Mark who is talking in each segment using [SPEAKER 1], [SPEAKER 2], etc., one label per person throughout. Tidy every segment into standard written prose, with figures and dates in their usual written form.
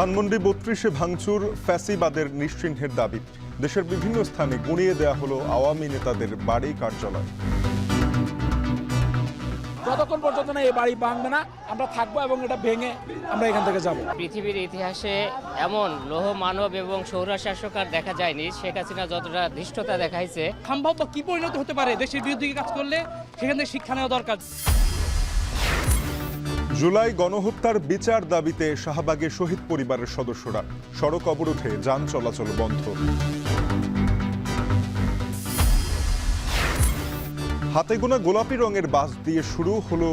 [SPEAKER 1] ধানমন্ডি ৩২-এ ভাঙচুর, ফ্যাসিবাদের নিশ্চিহ্নের দাবি। দেশের বিভিন্ন স্থানে গুঁড়িয়ে দেয়া হলো আওয়ামী নেতাদের বাড়ি, কার্যালয়।
[SPEAKER 2] যতক্ষণ পর্যন্ত না এই বাড়ি ভাঙবে না আমরা থাকবো এবং এটা ভেঙে আমরা এখান থেকে যাব।
[SPEAKER 3] পৃথিবীর ইতিহাসে এমন লৌহ মানব এবং স্বৈরশাসক আর দেখা যায়নি। শেখ হাসিনা যতটা ধৃষ্টতা দেখাইছে,
[SPEAKER 2] সম্ভবত কি পরিণত হতে পারে দেশের বিরুদ্ধে কাজ করলে সেখান থেকে শিক্ষা নেওয়া দরকার।
[SPEAKER 1] জুলাই গণহত্যার বিচার দাবিতে শাহবাগে শহীদ পরিবারের সদস্যরা, সড়ক অবরোধে যান চলাচল বন্ধ। হাতে গোনা গোলাপি রঙের বাস দিয়ে শুরু হলো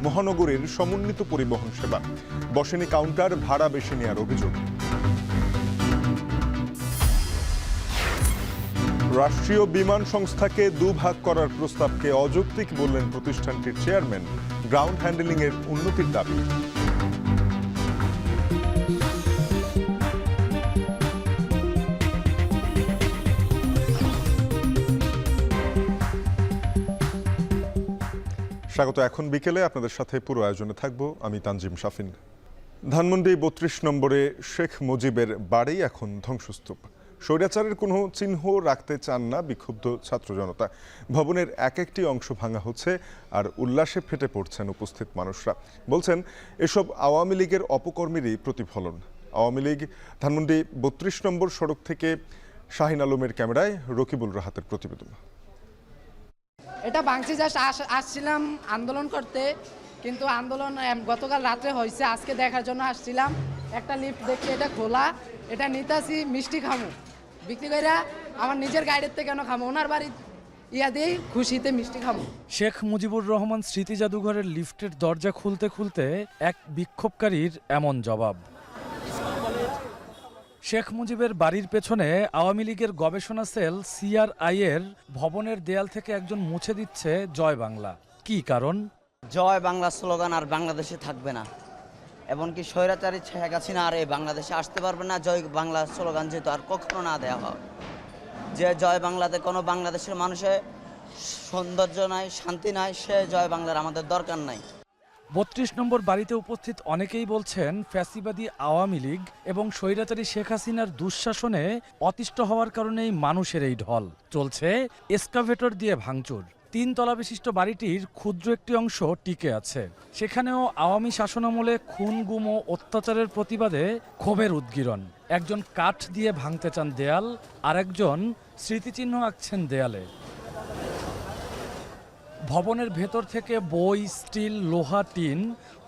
[SPEAKER 1] মহানগরীর সমন্বিত পরিবহন সেবা। বসেনি কাউন্টার, ভাড়া বেশি নেওয়ার অভিযোগ। রাষ্ট্রীয় বিমান সংস্থাকে দুভাগ করার প্রস্তাবকে অযৌক্তিক বললেন প্রতিষ্ঠানটির চেয়ারম্যান। গ্রাউন্ড হ্যান্ডেলিং এর উন্নতির দাবি। স্বাগত। এখন বিকেলে আপনাদের সাথে পুরো আয়োজনে থাকবো আমি তানজিম শাফিন। ধানমন্ডি ৩২ নম্বরে শেখ মুজিবের বাড়ি এখন ধ্বংসস্তূপ। স্বৈরাচারের কোনো চিহ্ন রাখতে চান না বিক্ষুব্ধ ছাত্র জনতা। ভবনের এক একটি অংশ ভাঙা হচ্ছে আর উল্লাসে ফেটে পড়ছেন উপস্থিত মানুষরা। বলছেন এসব আওয়ামী লীগের অপকর্মেরই প্রতিফলন। আওয়ামী লীগ। ধানমন্ডি ৩২ নম্বর সড়ক থেকে শাহিন আলমের ক্যামেরায় রকিবুল রাহাতের প্রতিবেদন।
[SPEAKER 4] এটা ভাঙছি, জাস্ট আসছিলাম আন্দোলন করতে, কিন্তু আন্দোলন গতকাল রাত্রে হয়েছে, আজকে দেখার জন্য আসছিলাম। একটা লিফট দেখতে, এটা খোলা, এটা নিতাছি, মিষ্টি খামু বিক্রি কইরা আমার নিজের গাড়ির থেকে কেন খামু, ওনার বাড়ি ইয়া দিয়ে খুশিতে মিষ্টি খামু।
[SPEAKER 2] শেখ মুজিবুর রহমান স্মৃতি জাদুঘরের লিফটের দরজা খুলতে খুলতে এক বিক্ষোভকারীর এমন জবাব। শেখ মুজিবের বাড়ির পেছনে আওয়ামী লীগের গবেষণা সেল CRI এর ভবনের দেয়াল থেকে একজন মুছে দিচ্ছে জয় বাংলা। কি কারণ?
[SPEAKER 5] জয় বাংলা স্লোগান আর বাংলাদেশে থাকবে না, এমনকি স্বৈরাচারী শেখ হাসিনা আর এই বাংলাদেশে আসতে পারবে না। জয় বাংলা স্লোগান যেহেতু আর কখনো না দেওয়া হয়, যে জয় বাংলাতে কোনো বাংলাদেশের মানুষের সৌন্দর্য নাই, শান্তি নাই, সে জয় বাংলার আমাদের দরকার নাই।
[SPEAKER 2] ৩২ নম্বর বাড়িতে উপস্থিত অনেকেই বলছেন ফ্যাসিবাদী আওয়ামী লীগ এবং স্বৈরাচারী শেখ হাসিনার দুঃশাসনে অতিষ্ঠ হওয়ার কারণেই মানুষের এই ঢল। চলছে এসকাভেটর দিয়ে ভাঙচুর। ৩ তলা বিশিষ্ট বাড়িটির ক্ষুদ্র একটি অংশ টিকে আছে। সেখানেও আওয়ামী শাসনামলে খুন, গুম ও অত্যাচারের প্রতিবাদে ক্ষোভের উদ্গীরণ। একজন কাঠ দিয়ে ভাঙতে চান দেয়াল, আর একজন স্মৃতিচিহ্ন আঁকছেন দেয়ালে। ভবনের ভেতর থেকে বই, স্টিল, লোহা, টিন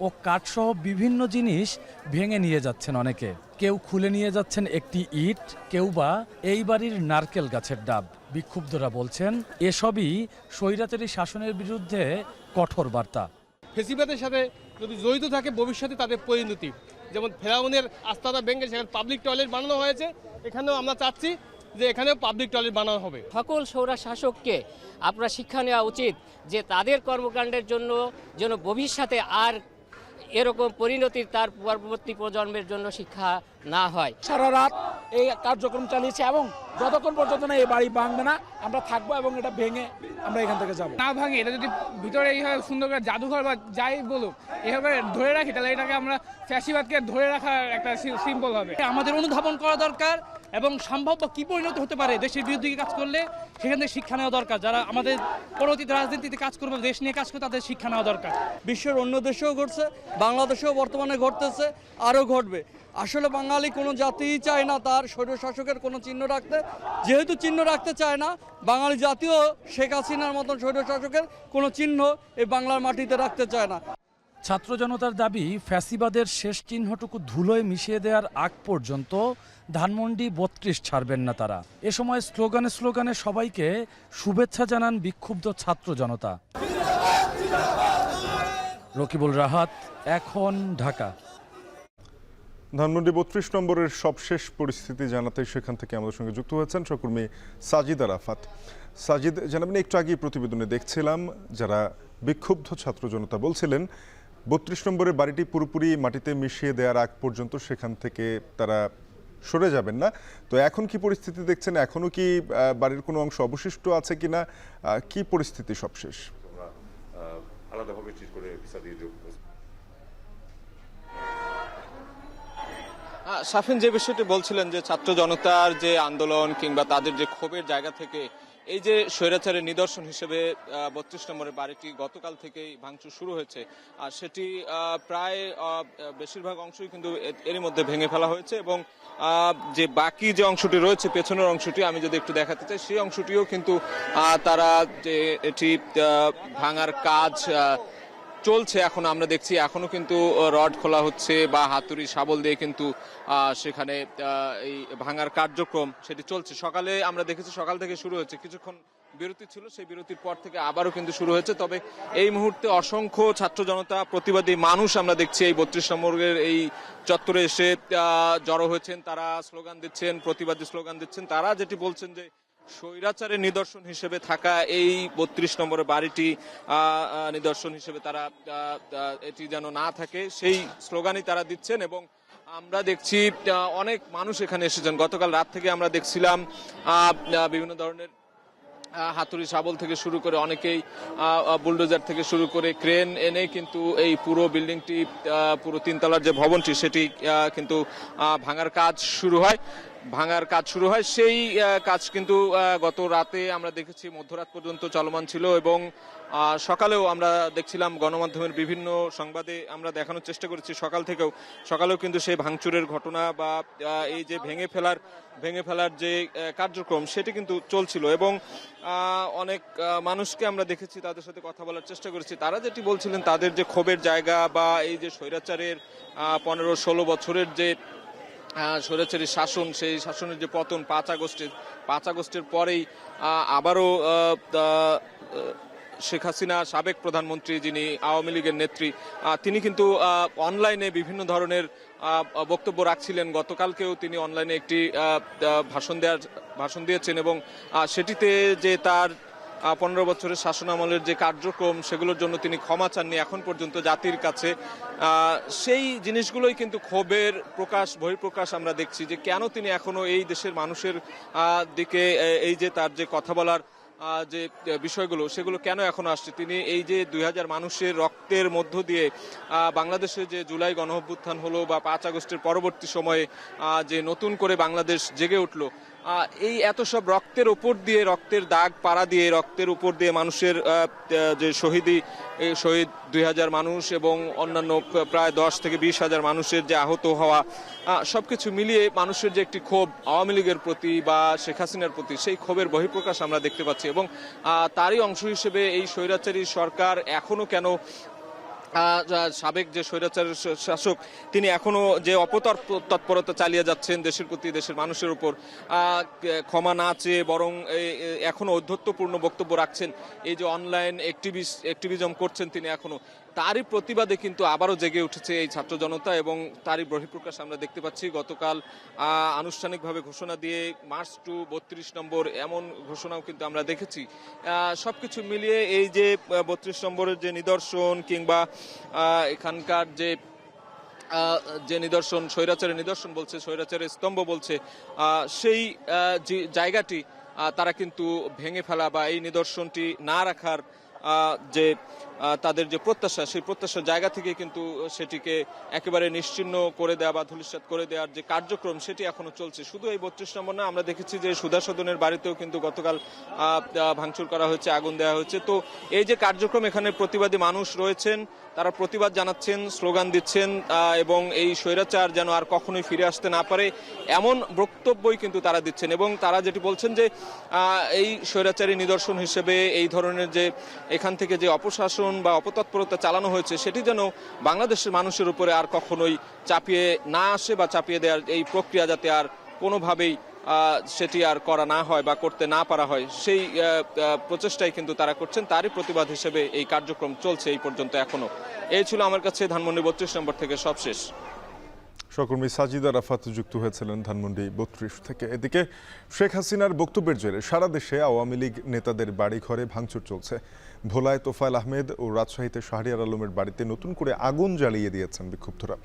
[SPEAKER 2] ও কাঠসহ বিভিন্ন জিনিস ভেঙে নিয়ে যাচ্ছেন অনেকে। কেউ খুলে নিয়ে যাচ্ছেন একটি ইট, কেউ বা এই বাড়ির নারকেল গাছের ডাব। বিক্ষুব্ধরা বলছেন এসবই স্বৈরাচারী শাসনের বিরুদ্ধে কঠোর বার্তা।
[SPEAKER 6] ফেসিবাদের সাথে যদি জড়িত থাকে ভবিষ্যতে তাদের পরিণতি, যেমন ফেরাউনের আস্তানা ভেঙে সেখানে পাবলিক টয়লেট বানানো হয়েছে, এখানেও আমরা চাচ্ছি যে এখানেও পাবলিক টয়লেট বানানো হবে।
[SPEAKER 3] সকল স্বৈরশাসককে আপনার শিক্ষা নেওয়া উচিত যে তাদের কর্মকাণ্ডের জন্য যেন ভবিষ্যতে আর এরকম পরিণতির তার পরবর্তী প্রজন্মের জন্য শিক্ষা না হয়।
[SPEAKER 2] সারা রাত এই কার্যক্রম চালিয়েছে এবং যতক্ষণ পর্যন্ত না এই বাড়ি ভাঙবে না আমরা থাকবো এবং এটা ভেঙে আমরা এখান থেকে যাব।
[SPEAKER 6] না ভাঙে, এটা যদি ভিতরে এইভাবে সুন্দর করে জাদুঘর বা যাই বলুক এভাবে ধরে রাখি, তাহলে এটাকে আমরা ফ্যাসিবাদকে ধরে রাখার একটা সিম্বল হবে।
[SPEAKER 2] আমাদের অনুধাবন করা দরকার এবং সম্ভাব্য কি পরিণত হতে পারে দেশের বিরুদ্ধে কাজ করলে সেখান থেকে শিক্ষা নেওয়া দরকার। যারা আমাদের পরবর্তী রাজনীতিতে কাজ করবে, দেশ নিয়ে কাজ করবে, তাদের শিক্ষা নেওয়া দরকার।
[SPEAKER 7] বিশ্বের অন্য দেশেও ঘটছে, বাংলাদেশেও বর্তমানে ঘটতেছে, আরও ঘটবে। আসলে বাঙালি কোনো জাতিই চায় না তার স্বৈরশাসকের কোনো চিহ্ন রাখতে। যেহেতু চিহ্ন রাখতে চায় না, বাঙালি জাতীয় শেখ হাসিনার মতন স্বৈরশাসকের কোনো চিহ্ন এই বাংলার মাটিতে রাখতে চায় না।
[SPEAKER 2] ছাত্র জনতার দাবি ফ্যাসিবাদের শেষ চিহ্নটুকু ধুলোয় মিশিয়ে দেওয়ার আগ পর্যন্ত ধানমন্ডি ৩২ ছাড়বেন না তারা। এ সময় স্লোগানে স্লোগানে সবাইকে শুভেচ্ছা জানান বিক্ষুব্ধ ছাত্র জনতা। রকিবুল রাহাত, এখন, ঢাকা।
[SPEAKER 1] ধানমন্ডি ৩২ নম্বরের সবশেষ পরিস্থিতি জানাতে সেখান থেকে আমাদের সঙ্গে যুক্ত হয়েছেন সহকর্মী সাজিদ আরাফাত। সাজিদ, জানাবেন একটু আগে প্রতিবেদনে দেখছিলাম যারা বিক্ষুব্ধ ছাত্র জনতা বলছিলেন ৩২ নম্বরের বাড়িটি পুরোপুরি মাটিতে মিশিয়ে দেওয়ার আগ পর্যন্ত সেখান থেকে তারা সরে যাবেন না। তো এখন কি পরিস্থিতি দেখছেন? এখনো কি বাড়ির কোনো অংশ অবশিষ্ট আছে কিনা? কি পরিস্থিতি সবশেষ?
[SPEAKER 8] আলাদাভাবে ট্রিট করে ভিসা দিয়ে
[SPEAKER 9] শাফিন, যে বিষয়টি বলছিলেন যে ছাত্র জনতার যে আন্দোলন কিংবা তাদের যে ক্ষোভের জায়গা থেকে এই যে স্বৈরাচারের নিদর্শন হিসেবে ৩২ নম্বরের বাড়িটি গতকাল থেকেই ভাঙচুর শুরু হয়েছে, আর সেটি প্রায় বেশিরভাগ অংশই কিন্তু এরই মধ্যে ভেঙে ফেলা হয়েছে এবং যে বাকি যে অংশটি রয়েছে পেছনের অংশটি আমি যদি একটু দেখাতে চাই, সেই অংশটিও কিন্তু তারা যে এটি ভাঙার কাজ চলছে। এখন আমরা দেখছি এখনো কিন্তু রড খোলা হচ্ছে বা হাতুড়ি শাবল দিয়ে কিন্তু সেখানে এই ভাঙার কার্যক্রম সেটি চলছে। সকালে আমরা দেখেছি সকাল থেকে শুরু হয়েছে, কিছুক্ষণ বিরতি ছিল, সেই বিরতির পর থেকে আবারও কিন্তু শুরু হয়েছে। তবে এই মুহূর্তে অসংখ্য ছাত্র জনতা প্রতিবাদী মানুষ আমরা দেখছি এই ৩২ নম্বরের এই চত্বরে এসে জড়ো হয়েছেন, তারা স্লোগান দিচ্ছেন, প্রতিবাদী স্লোগান দিচ্ছেন। তারা যেটি বলছেন যে স্বৈরাচারের নিদর্শন হিসেবে থাকা এই ৩২ নম্বরের বাড়িটি নিদর্শন হিসেবে তারা এটি যেন না থাকে সেই স্লোগানই তারা দিচ্ছেন। এবং আমরা দেখছি অনেক মানুষ এখানে এসেছেন। গতকাল রাত থেকে আমরা দেখছিলাম বিভিন্ন ধরনের হাতুড়ি শাবল থেকে শুরু করে অনেকেই বুলডোজার থেকে শুরু করে ক্রেন এনে কিন্তু এই পুরো বিল্ডিংটি, পুরো 3 তলার যে ভবনটি সেটি কিন্তু ভাঙার কাজ শুরু হয়। সেই কাজ কিন্তু গত রাতে আমরা দেখেছি মধ্যরাত পর্যন্ত চলমান ছিল এবং সকালেও আমরা দেখছিলাম গণমাধ্যমের বিভিন্ন সংবাদে আমরা দেখানোর চেষ্টা করেছি সকালেও কিন্তু সেই ভাঙচুরের ঘটনা বা এই যে ভেঙে ফেলার যে কার্যক্রম সেটি কিন্তু চলছিল এবং অনেক মানুষকে আমরা দেখেছি, তাদের সাথে কথা বলার চেষ্টা করেছি। তারা যেটি বলছিলেন তাদের যে ক্ষোভের জায়গা বা এই যে স্বৈরাচারের 15-16 বছরের যে স্বৈরাচারী শাসন, সেই শাসনের যে পতন 5 আগস্টের পরেই আবারও শেখ হাসিনা, সাবেক প্রধানমন্ত্রী যিনি আওয়ামী লীগের নেত্রী, তিনি কিন্তু অনলাইনে বিভিন্ন ধরনের বক্তব্য রাখছিলেন। গতকালকেও তিনি অনলাইনে একটি ভাষণ দিয়েছেন এবং সেটিতে যে তার 15 বছরের শাসনামলের যে কার্যক্রম সেগুলোর জন্য তিনি ক্ষমা চাননি এখন পর্যন্ত জাতির কাছে। সেই জিনিসগুলোই কিন্তু ক্ষোভের বহিঃপ্রকাশ আমরা দেখছি যে কেন তিনি এখনো এই দেশের মানুষের দিকে এই যে তার যে কথা বলার যে বিষয়গুলো সেগুলো কেন এখনো আসছে। তিনি এই যে 2000 মানুষের রক্তের মধ্য দিয়ে বাংলাদেশে যে জুলাই গণঅভ্যুত্থান হলো বা 5 আগস্টের পরবর্তী সময়ে যে নতুন করে বাংলাদেশ জেগে উঠলো, এই এত সব রক্তের দাগ পাড়া দিয়ে রক্তের উপর দিয়ে মানুষের যে শহীদ 2000 মানুষ এবং অন্যান্য প্রায় 10 থেকে 20,000 মানুষের যে আহত হওয়া, সবকিছু মিলিয়ে মানুষের যে একটি ক্ষোভ আওয়ামী লীগের প্রতি বা শেখ হাসিনার প্রতি, সেই ক্ষোভের বহিঃপ্রকাশ আমরা দেখতে পাচ্ছি এবং তারই অংশ হিসেবে এই স্বৈরাচারী সরকার এখনো কেন, সাবেক যে স্বৈরাচারের শাসক তিনি এখনো যে তৎপরতা চালিয়ে যাচ্ছেন দেশের প্রতি, দেশের মানুষের উপর, ক্ষমা না চেয়ে বরং এখনো ঔদ্ধত্যপূর্ণ বক্তব্য রাখছেন, এই যে অনলাইন অ্যাক্টিভিজম করছেন তিনি এখনো, তারই প্রতিবাদে কিন্তু আবারও জেগে উঠেছে এই ছাত্র জনতা এবং তারই বহিঃপ্রকাশ আমরা দেখতে পাচ্ছি। গতকাল আনুষ্ঠানিকভাবে ঘোষণা দিয়ে মার্চ টু 32 নম্বর এমন ঘোষণাও কিন্তু আমরা দেখেছি। সবকিছু মিলিয়ে এই যে 32 নম্বরের যে নিদর্শন কিংবা এখানকার যে নিদর্শন, স্বৈরাচারের নিদর্শন বলছে, স্বৈরাচারের স্তম্ভ বলছে, সেই জায়গাটি তারা কিন্তু ভেঙে ফেলা বা এই নিদর্শনটি না রাখার যে তাদের যে প্রত্যাশা, সেই প্রত্যাশার জায়গা থেকে কিন্তু সেটিকে একেবারে নিশ্চিহ্ন করে দেওয়া বা ধূলিসাৎ করে দেওয়ার যে কার্যক্রম সেটি এখনো চলছে। শুধু এই 32 নম্বর না, আমরা দেখেছি যে সুধা সদনের বাড়িতেও কিন্তু গতকাল ভাঙচুর করা হয়েছে, আগুন দেওয়া হয়েছে। তো এই যে কার্যক্রম, এখানে প্রতিবাদী মানুষ রয়েছেন, তারা প্রতিবাদ জানাচ্ছেন, স্লোগান দিচ্ছেন এবং এই স্বৈরাচার যেন আর কখনোই ফিরে আসতে না পারে এমন বক্তব্যই কিন্তু তারা দিচ্ছেন এবং তারা যেটি বলছেন যে এই স্বৈরাচারী নিদর্শন হিসেবে এই ধরনের যে এখান থেকে যে অপশাসন বা অপতৎপরতা চালানো হয়েছে সেটি যেন বাংলাদেশের মানুষের উপরে আর কখনোই চাপিয়ে না আসে বা চাপিয়ে দেওয়ার এই প্রক্রিয়া যাতে আর কোনোভাবেই সেটি আর করা না হয় বা করতে না পারা হয়, সেই প্রচেষ্টাই কিন্তু তারা করছেন। তারই প্রতিবাদ হিসেবে এই কার্যক্রম চলছে এই পর্যন্ত এখনো। এই ছিল আমার কাছে ধানমন্ডি 32 নম্বর থেকে সবশেষ।
[SPEAKER 1] সহকর্মী সাজিদা রাফাত যুক্ত হয়েছিলেন ধানমন্ডি 32 থেকে। এদিকে শেখ হাসিনার বক্তব্যের জেরে সারা দেশে আওয়ামী লীগ নেতাদের বাড়ি ঘরে ভাঙচুর চলছে। ভোলায় তোফায়েল আহমেদ ও রাজশাহীতে শাহরিয়ার আলমের বাড়িতে নতুন করে আগুন জ্বালিয়ে দিয়েছেন বিক্ষুব্ধরা।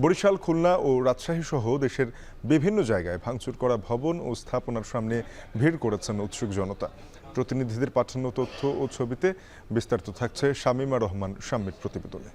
[SPEAKER 1] বরিশাল, খুলনা ও রাজশাহী সহ দেশের বিভিন্ন জায়গায় ভাঙচুর করা ভবন ও স্থাপনার সামনে ভিড় করেছেন উৎসুক জনতা। প্রতিনিধিদের পাঠানো তথ্য ও ছবিতে বিস্তারিত থাকছে শামীমা রহমান শাম্মীর প্রতিবেদনে।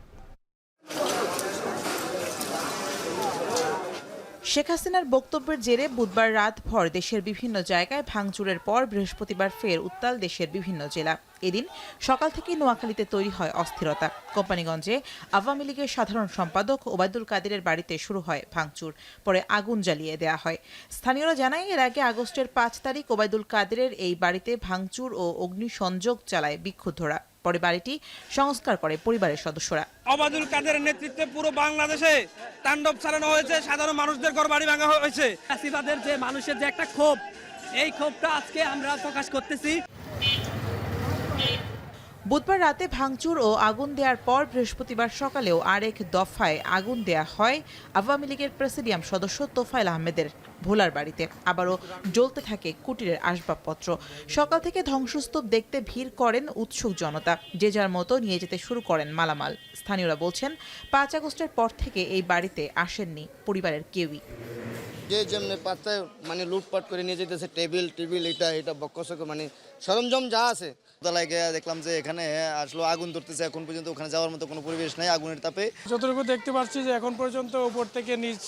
[SPEAKER 10] শেখ হাসিনার বক্তব্যের জেরে বুধবার রাতভর দেশের বিভিন্ন জায়গায় ভাঙচুরের পর বৃহস্পতিবার ফের উত্তাল দেশের বিভিন্ন জেলা। এদিন সকাল থেকেই নোয়াখালীতে তৈরি হয় অস্থিরতা। কোম্পানিগঞ্জে আওয়ামী লীগের সাধারণ সম্পাদক ওবায়দুল কাদেরের বাড়িতে শুরু হয় ভাঙচুর, পরে আগুন জ্বালিয়ে দেওয়া হয়। স্থানীয়রা জানায় এর আগে আগস্টের 5 তারিখ ওবায়দুল কাদেরের এই বাড়িতে ভাঙচুর ও অগ্নিসংযোগ চালায় বিক্ষুব্ধরা। পরে বাড়িটি সংস্কার করে পরিবারের সদস্যরা।
[SPEAKER 7] ওবায়দুল কাদেরের নেতৃত্বে পুরো বাংলাদেশে তাণ্ডব চালানো হয়েছে, সাধারণ মানুষদের ঘরবাড়ি ভাঙা হয়েছে।
[SPEAKER 11] ফ্যাসিবাদের যে মানুষের যে একটা ক্ষোভ, এই ক্ষোভটা আজকে আমরা প্রকাশ করতেছি।
[SPEAKER 10] বুধবার রাতে ভাঙচুর ও আগুন দেওয়ার পর বৃহস্পতিবার সকালেও আরেক দফায় আগুন দেয়া হয় আওয়ামী লীগের প্রেসিডিয়াম সদস্য তোফায়েল আহমেদের ভোলার বাড়িতে। আবারও জ্বলতে থাকে কুটিরের আসবাবপত্র। সকাল থেকে ধ্বংসস্তূপ দেখতে ভিড় করেন উৎসুক জনতা, যে যার মতো নিয়ে যেতে শুরু করেন মালামাল। স্থানীয়রা বলছেন 5 আগস্টের পর থেকে এই বাড়িতে আসেননি পরিবারের কেউই।
[SPEAKER 12] যে যেমনি পাত্তায় মানে লুটপাট করে নিয়ে যেতেছে, টেবিল এটা বক্কসক মানে সরঞ্জাম যা আছে। তলায় গিয়ে দেখলাম যে এখানে আসলো আগুন ধরতেছে। এখন পর্যন্ত ওখানে যাওয়ার মতো কোনো পরিবেশ নাই আগুনের তাপে।
[SPEAKER 6] যতটুকু দেখতে পাচ্ছি যে এখন পর্যন্ত উপর থেকে নিচ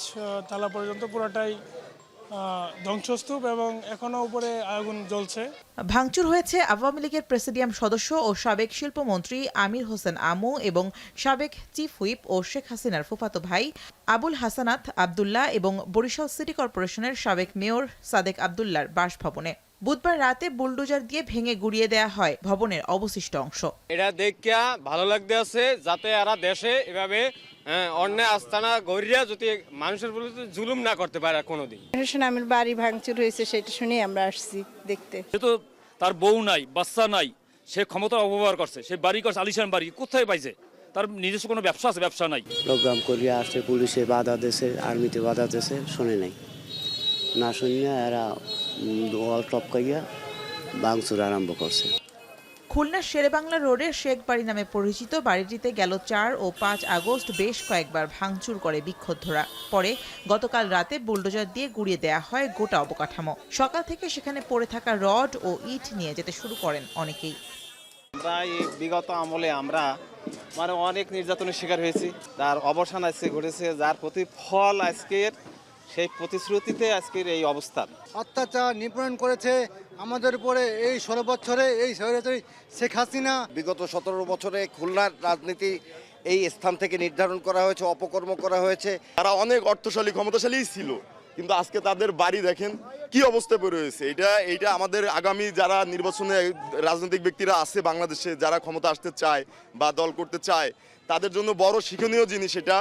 [SPEAKER 6] তালা পর্যন্ত পুরোটাই ধ্বংসস্তূপ এবং এখনো উপরে আগুন জ্বলছে।
[SPEAKER 10] ভাঙচুর হয়েছে আওয়ামী লীগের প্রেসিডিয়াম সদস্য ও সাবেক শিল্পমন্ত্রী আমির হোসেন আমু এবং সাবেক চিফ হুইপ ও শেখ হাসিনার ফুফাতো ভাই আবুল হাসানাত আবদুল্লাহ এবং বরিশাল সিটি কর্পোরেশনের সাবেক মেয়র সাদেক আবদুল্লাহর বাসভবনে। বুধবার রাতে বুলডোজার দিয়ে ভেঙে গুড়িয়ে দেয়া হয় ভবনের অবশিষ্ট অংশ।
[SPEAKER 13] এটা দেখিয়া ভালো লাগতে আছে, যাতে এরা দেশে এভাবে অন্যায় আস্তানা গড়িয়া যদি মানুষের বিরুদ্ধে জুলুম না করতে পারে কোনোদিন।
[SPEAKER 14] আমির বাড়ি ভাঙচুর হয়েছে সেটা শুনে আমরা আসছি দেখতে।
[SPEAKER 11] যেহেতু তার বউ নাই, বাচ্চা নাই, সে ক্ষমতার অপব্যবহার করছে, সে বাড়ি করছে আলিশান বাড়ি, কোথায় পাইছে? তার নিজস্ব কোনো ব্যবসা আছে? ব্যবসা নাই।
[SPEAKER 15] প্রোগ্রাম করিয়া আসছে, পুলিশে বাধা দিয়েছে, আর্মিতে বাধা দিয়েছে, শুনে নাই। না শুনিয়া এরা ওয়াল টপকাইয়া ভাঙচুর আরম্ভ করছে।
[SPEAKER 10] খুলনার শেরেবাংলা রোডের শেখ বাড়ি নামে পরিচিত বাড়িটিতে গেল 4 ও 5 আগস্ট বেশ কয়েকবার ভাঙচুর করে বিক্ষুব্ধরা। পরে গতকাল রাতে বুলডোজার দিয়ে গুড়িয়ে দেয়া হয় গোটা অবকাঠামো। সকাল থেকে সেখানে পড়ে থাকা রড ও ইট নিয়ে যেতে শুরু করেন অনেকেই।
[SPEAKER 13] আমরা এই বিগত আমলে আমরা মানে অনেক নির্যাতনের শিকার হয়েছি, তার অবসান আজকে ঘটেছে, যার প্রতিফল আজকের সেই প্রতিশ্রুতিতে আজকের এই অবস্থান।
[SPEAKER 12] অত্যাচার নিপীড়ন করেছে আমাদের উপরে এই 16 বছরে এই স্বৈরাচারী শেখ হাসিনা।
[SPEAKER 16] বিগত 17 বছরে খুলনার রাজনীতি এই স্থান থেকে নির্ধারণ করা হয়েছে, অপকর্ম করা হয়েছে।
[SPEAKER 17] তারা অনেক অর্থশালী ক্ষমতাশালীই ছিল, কিন্তু আজকে তাদের বাড়ি দেখেন কি অবস্থায় পড়ে রয়েছে। এইটা আমাদের আগামী যারা নির্বাচনে রাজনৈতিক ব্যক্তিরা আছে বাংলাদেশে, যারা ক্ষমতা আসতে চায় বা দল করতে চায়, তাদের জন্য বড় শিক্ষণীয় জিনিস এটা।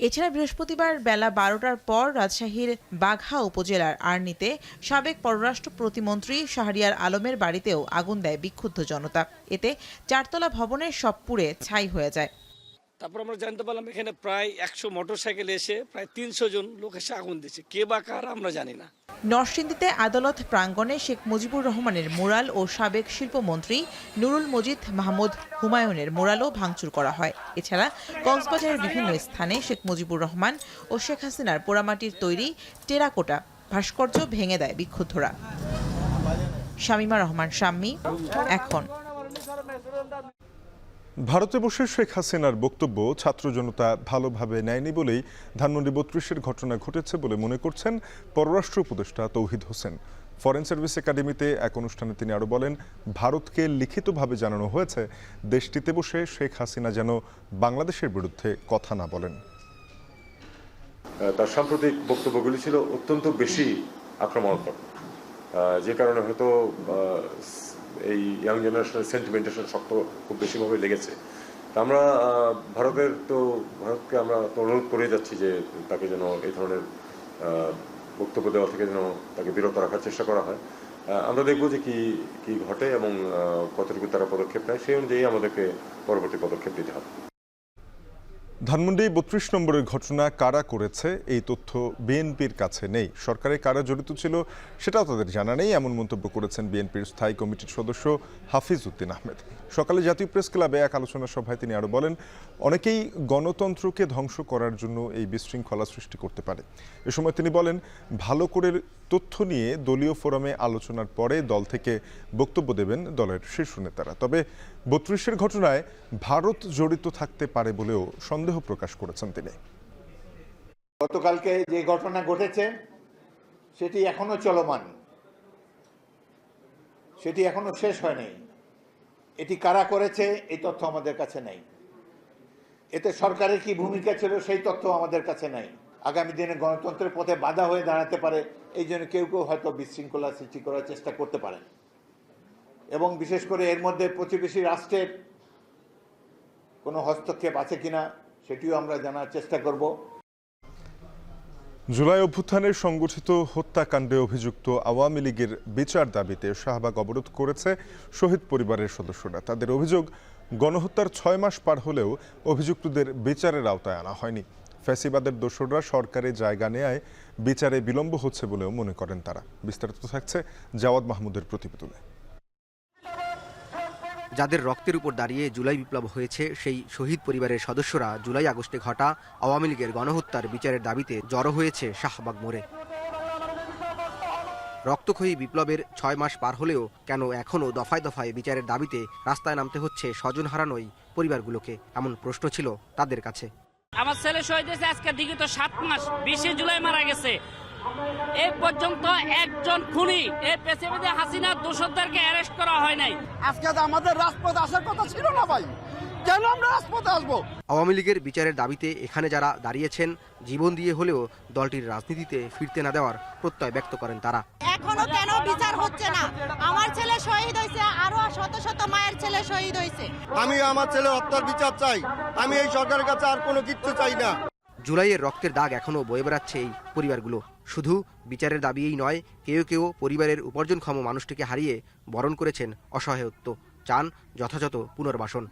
[SPEAKER 10] এছাড়া বৃহস্পতিবার বেলা 12টার পর রাজশাহীর বাঘা উপজেলার আর্নিতে সাবেক পররাষ্ট্র প্রতিমন্ত্রী শাহরিয়ার আলমের বাড়িতেও আগুন দেয় বিক্ষুব্ধ জনতা। এতে 4তলা ভবনের সব পুড়ে ছাই হয়ে যায়।
[SPEAKER 11] তারপর আমরা জানতে পারলাম এখানে প্রায় 100 মোটরসাইকেল এসে প্রায় 300 জন লোক এসে আগুন দিচ্ছে। কে বা কার আমরা জানি না।
[SPEAKER 10] নরসিংদীতে আদালত প্রাঙ্গণে শেখ মুজিবুর রহমানের মুরাল ও সাবেক শিল্পমন্ত্রী নুরুল মজিদ মাহমুদ হুমায়ুনের মুরালও ভাঙচুর করা হয়। এছাড়া কক্সবাজারের বিভিন্ন স্থানে শেখ মুজিবুর রহমান ও শেখ হাসিনার পোড়ামাটির তৈরি টেরাকোটা ভাস্কর্য ভেঙে দেয় বিক্ষুব্ধরা। শামীমা রহমান শাম্মী, এখন।
[SPEAKER 1] ভারতে বসে শেখ হাসিনার বক্তব্য ছাত্র জনতা ভালোভাবে নেয়নি বলেই ধানমন্ডি 32-এর ঘটনা ঘটেছে বলে মনে করছেন পররাষ্ট্র উপদেষ্টা তৌহিদ হোসেন। ফরেন সার্ভিস একাডেমিতে এক অনুষ্ঠানে তিনি আরও বলেন, ভারতকে লিখিতভাবে জানানো হয়েছে দেশটিতে বসে শেখ হাসিনা যেন বাংলাদেশের বিরুদ্ধে কথা না বলেন।
[SPEAKER 8] তার সাম্প্রতিক বক্তব্যগুলি ছিল অত্যন্ত বেশি আক্রমণাত্মক, যে কারণে হয়তো এই ইয়াং জেনারেশনের সেন্টিমেন্টেশন শক্ত খুব বেশিভাবে লেগেছে। আমরা ভারতকে আমরা অনুরোধ করে যাচ্ছি যে তাকে যেন এই ধরনের বক্তব্য দেওয়া থেকে যেন তাকে বিরত রাখার চেষ্টা করা হয়। আমরা দেখব যে কি ঘটে এবং কতটুকু তারা পদক্ষেপ নেয়, সেই অনুযায়ী আমাদেরকে পরবর্তী পদক্ষেপ নিতে হবে।
[SPEAKER 1] ধানমন্ডি 32 নম্বরের ঘটনা কারা করেছে এই তথ্য বিএনপির কাছে নেই। সরকারে কারা জড়িত ছিল সেটাও তাদের জানা নেই, এমন মন্তব্য করেছেন বিএনপির স্থায়ী কমিটির সদস্য হাফিজ উদ্দিন আহমেদ। সকালে জাতীয় প্রেস ক্লাবে এক আলোচনা সভায় তিনি আরও বলেন, অনেকেই গণতন্ত্রকে ধ্বংস করার জন্য এই বিশৃঙ্খলা সৃষ্টি করতে পারে। এ সময় তিনি বলেন, ভালো করে তথ্য নিয়ে দলীয় ফোরামে আলোচনার পরে দল থেকে বক্তব্য দেবেন দলের শীর্ষ নেতারা। তবে 32-এর ঘটনায় ভারত জড়িত থাকতে পারে বলেও সন্দেহ প্রকাশ করেছেন তিনি।
[SPEAKER 18] গতকালকে যে ঘটনা ঘটেছে সেটি এখনো চলমান, সেটি এখনো শেষ হয়নি। এটি কারা করেছে এই তথ্য আমাদের কাছে নেই। এতে সরকারের কি ভূমিকা ছিল সেই তথ্য আমাদের কাছে নাই। আগামী দিনে গণতন্ত্রের পথে বাধা হয়ে দাঁড়াতে পারে, এই জন্য কেউ কেউ হয়তো বিশৃঙ্খলা সৃষ্টি করার চেষ্টা করতে পারেন, এবং বিশেষ করে এর মধ্যে প্রতিবেশী রাষ্ট্রের কোনো হস্তক্ষেপ আছে কিনা সেটিও আমরা জানার চেষ্টা করব।
[SPEAKER 1] জুলাই অভ্যুত্থানের সংগঠিত হত্যাকাণ্ডে অভিযুক্ত আওয়ামী লীগের বিচার দাবিতে শাহবাগ অবরোধ করেছে শহীদ পরিবারের সদস্যরা। তাদের অভিযোগ, গণহত্যার 6 মাস পার হলেও অভিযুক্তদের বিচারের আওতায় আনা হয়নি। ফ্যাসিবাদের দোসররা সরকারে জায়গা নেয়ায় বিচারে বিলম্ব হচ্ছে বলেও মনে করেন তারা। বিস্তারিত থাকছে জাওয়াদ মাহমুদের প্রতিবেদনে।
[SPEAKER 19] যাদের রক্তের উপর দাঁড়িয়ে জুলাই বিপ্লব হয়েছে, সেই শহীদ পরিবারের সদস্যরা জুলাই আগস্টে ঘটা আওয়ামী লীগের গণহত্যার বিচারের দাবিতে জড়ো হয়েছে শাহবাগ মোড়ে। রক্তক্ষয়ী বিপ্লবের 6 মাস পার হলেও কেন এখনও দফায় দফায় বিচারের দাবিতে রাস্তায় নামতে হচ্ছে স্বজন হারানোই পরিবারগুলোকে, এমন প্রশ্ন ছিল তাদের কাছে।
[SPEAKER 20] আমার ছেলে শহীদ হয়েছে আজকে দিকে তো 7 মাস, 20 জুলাই মারা গেছে। এই পর্যন্ত একজন খুনি এই পেছনে হাসিনা দোষরদেরকে অ্যারেস্ট করা হয় নাই।
[SPEAKER 21] আজকে আমাদের রাজপথে আসার কথা ছিল না ভাই, কেন আমরা রাজপথে আসবো?
[SPEAKER 19] আওয়ামী লীগের বিচারের দাবিতে এখানে যারা দাঁড়িয়েছেন, জীবন দিয়ে হলেও দলটির রাজনীতিতে ফিরতে না দেওয়ার প্রত্যয় ব্যক্ত করেন তারা।
[SPEAKER 22] এখনো কেন বিচার হচ্ছে না? আমার ছেলে শহীদ হয়েছে, আরো শত শত মায়ের ছেলে শহীদ হয়েছে।
[SPEAKER 21] আমি আমার ছেলে হত্যার বিচার চাই, আমি এই সরকারের কাছে আর কোনো কিচ্ছু চাই না।
[SPEAKER 19] জুলাইয়ের রক্তের দাগ এখনও বয়ে বেড়াচ্ছে এই পরিবারগুলো। শুধু বিচারের দাবিই নয়, কেউ কেউ পরিবারের উপার্জনক্ষম মানুষটিকে হারিয়ে বরণ করেছেন অসহায়ত্ব, চান যথাযথ পুনর্বাসন।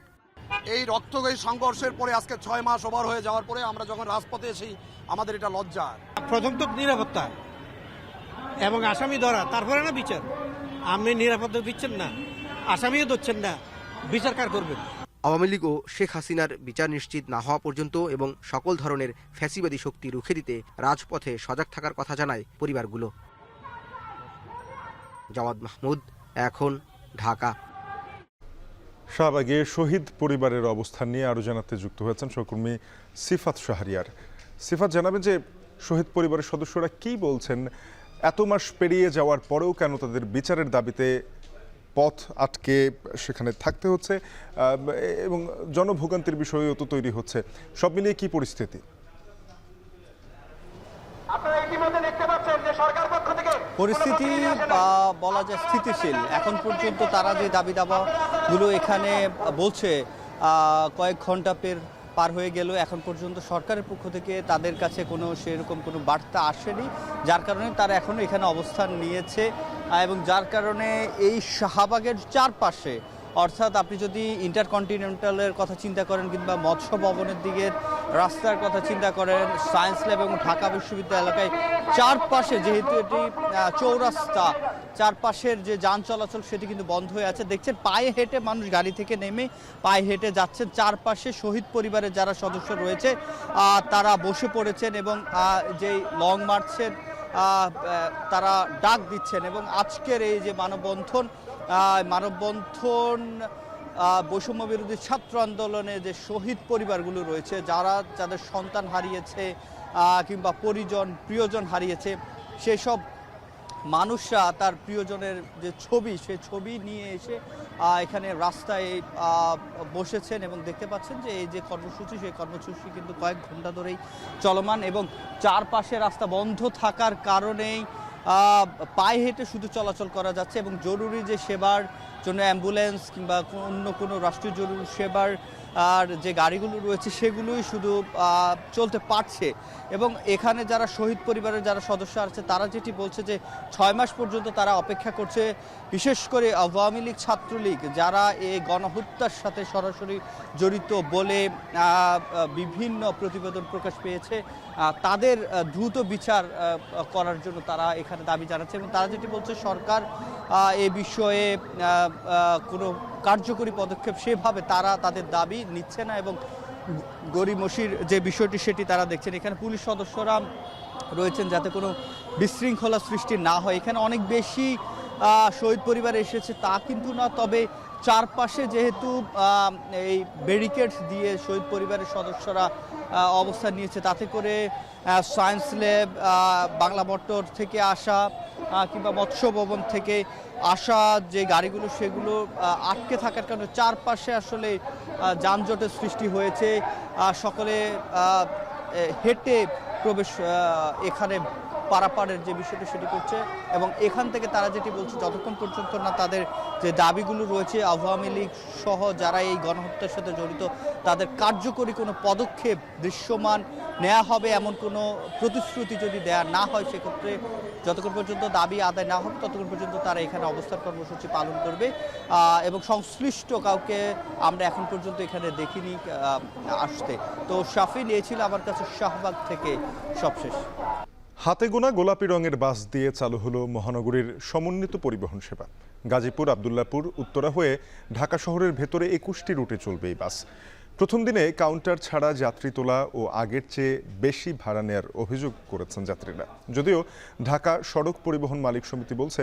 [SPEAKER 21] এই রক্তক্ষয়ী সংঘর্ষের পরে আজকে 6 মাস ওভার হয়ে যাওয়ার পরে আমরা যখন রাজপথে এসেছি, আমাদের এটা লজ্জা।
[SPEAKER 23] প্রথম তো নিরাপত্তা এবং আসামি ধরা, তারপরে না বিচার। আপনি নিরাপত্তা দিচ্ছেন না, আসামিও ধরছেন না, বিচার কার করবেন?
[SPEAKER 19] আওয়ামী লীগ ও শেখ হাসিনার বিচার নিশ্চিত না হওয়া পর্যন্ত এবং সকল ধরনের ফ্যাসিবাদী শক্তি রুখে দিতে রাজপথে সজাগ থাকার কথা জানায় পরিবারগুলো। জাওয়াদ মাহমুদ, এখন, ঢাকা।
[SPEAKER 1] শাহবাগে শহীদ পরিবারের অবস্থান নিয়ে আরও জানাতে যুক্ত হয়েছেন সহকর্মী সিফাত শাহরিয়ার। সিফাত, জানাবেন যে শহীদ পরিবারের সদস্যরা কি বলছেন, এত মাস পেরিয়ে যাওয়ার পরেও কেন তাদের বিচারের দাবিতে পথ আটকে সেখানে থাকতে হচ্ছে, এবং জনভোগান্তির বিষয়েও তো তৈরি হচ্ছে, সব মিলিয়ে কি পরিস্থিতি?
[SPEAKER 24] পরিস্থিতি বলা যায় স্থিতিশীল। এখন পর্যন্ত তারা যে দাবি দাবাগুলো এখানে বলছে, কয়েক ঘন্টা পার হয়ে গেল, এখন পর্যন্ত সরকারের পক্ষ থেকে তাদের কাছে কোনো সেরকম কোনো বার্তা আসেনি, যার কারণে তারা এখনও এখানে অবস্থান নিয়েছে। এবং যার কারণে এই শাহবাগের চারপাশে, অর্থাৎ আপনি যদি ইন্টারকন্টিনেন্টালের কথা চিন্তা করেন কিংবা মৎস্য ভবনের দিকের রাস্তার কথা চিন্তা করেন, সায়েন্স ল্যাব এবং ঢাকা বিশ্ববিদ্যালয় এলাকায় চারপাশে, যেহেতু এটি চৌরাস্তা, চারপাশের যে যান চলাচল সেটি কিন্তু বন্ধ হয়ে আছে। দেখছেন পায়ে হেঁটে মানুষ গাড়ি থেকে নেমে পায়ে হেঁটে যাচ্ছেন। চারপাশে শহীদ পরিবারের যারা সদস্য রয়েছে তারা বসে পড়েছেন এবং যেই লং মার্চের তারা ডাক দিচ্ছেন। এবং আজকের এই যে মানববন্ধন বৈষম্য বিরোধী ছাত্র আন্দোলনে যে শহীদ পরিবারগুলো রয়েছে, যাদের সন্তান হারিয়েছে কিংবা প্রিয়জন হারিয়েছে, সেসব মানুষরা তার প্রিয়জনের যে ছবি, সেই ছবি নিয়ে এসে এখানে রাস্তায় বসেছেন। এবং দেখতে পাচ্ছেন যে এই যে কর্মসূচি, সেই কর্মসূচি কিন্তু কয়েক ঘন্টা ধরেই চলমান এবং চারপাশে রাস্তা বন্ধ থাকার কারণেই পায়ে হেঁটে শুধু চলাচল করা যাচ্ছে। এবং জরুরি যে সেবার জন্য অ্যাম্বুলেন্স কিংবা অন্য কোনো রাষ্ট্রীয় জরুরি সেবার আর যে গাড়িগুলো রয়েছে সেগুলোই শুধু চলতে পারছে। এবং এখানে যারা শহীদ পরিবারের যারা সদস্য আছে তারা যেটি বলছে যে 6 মাস পর্যন্ত তারা অপেক্ষা করছে, বিশেষ করে আওয়ামী লীগ ছাত্রলীগ যারা এই গণহত্যার সাথে সরাসরি জড়িত বলে বিভিন্ন প্রতিবেদন প্রকাশ পেয়েছে, তাদের দ্রুত বিচার করার জন্য তারা এখানে দাবি জানাচ্ছে। এবং তারা যেটি বলছে, সরকার এ বিষয়ে কোনো কার্যকরী পদক্ষেপ সেভাবে তারা তাদের দাবি নিচ্ছে না এবং গড়িমসির যে বিষয়টি সেটি তারা দেখছেন। এখানে পুলিশ সদস্যরা রয়েছেন যাতে কোনো বিশৃঙ্খলা সৃষ্টি না হয়। এখানে অনেক বেশি শহীদ পরিবার এসেছে তা কিন্তু না, তবে চারপাশে যেহেতু এই ব্যারিকেড দিয়ে শহীদ পরিবারের সদস্যরা অবস্থান নিয়েছে, তাতে করে সায়েন্স ল্যাব, বাংলা মোটর থেকে আসা কিংবা মৎস্য ভবন থেকে আসা যে গাড়িগুলো সেগুলো আটকে থাকার কারণে চারপাশে আসলে যানজটের সৃষ্টি হয়েছে। সকলে হেঁটে প্রবেশ এখানে পারাপারের যে বিষয়টি সেটি করছে এবং এখান থেকে তারা যেটি বলছে যতক্ষণ পর্যন্ত না তাদের যে দাবিগুলো রয়েছে আওয়ামী লীগ সহ যারা এই গণহত্যার সাথে জড়িত তাদের কার্যকরী কোনো পদক্ষেপ দৃশ্যমান নেওয়া হবে এমন কোনো প্রতিশ্রুতি যদি দেয়া না হয় সেক্ষেত্রে যতক্ষণ পর্যন্ত দাবি আদায় না হবে ততক্ষণ পর্যন্ত তারা এখানে অবস্থান কর্মসূচি পালন করবে এবং সংশ্লিষ্ট কাউকে আমরা এখন পর্যন্ত এখানে দেখিনি আসতে। তো শাফিন এ ছিল আমার কাছে শাহবাগ থেকে সবশেষ।
[SPEAKER 1] হাতে গোনা গোলাপি রঙের বাস দিয়ে চালু হলো মহানগরীর সমন্বিত পরিবহন সেবা। গাজীপুর, আব্দুল্লাহপুর, উত্তরা হয়ে ঢাকা শহরের ভেতরে 21টি রুটে চলবে এই বাস। প্রথম দিনে কাউন্টার ছাড়া যাত্রী তোলা ও আগের চেয়ে বেশি ভাড়া নেয়ার অভিযোগ করেছেন যাত্রীরা। যদিও ঢাকা সড়ক পরিবহন মালিক সমিতি বলছে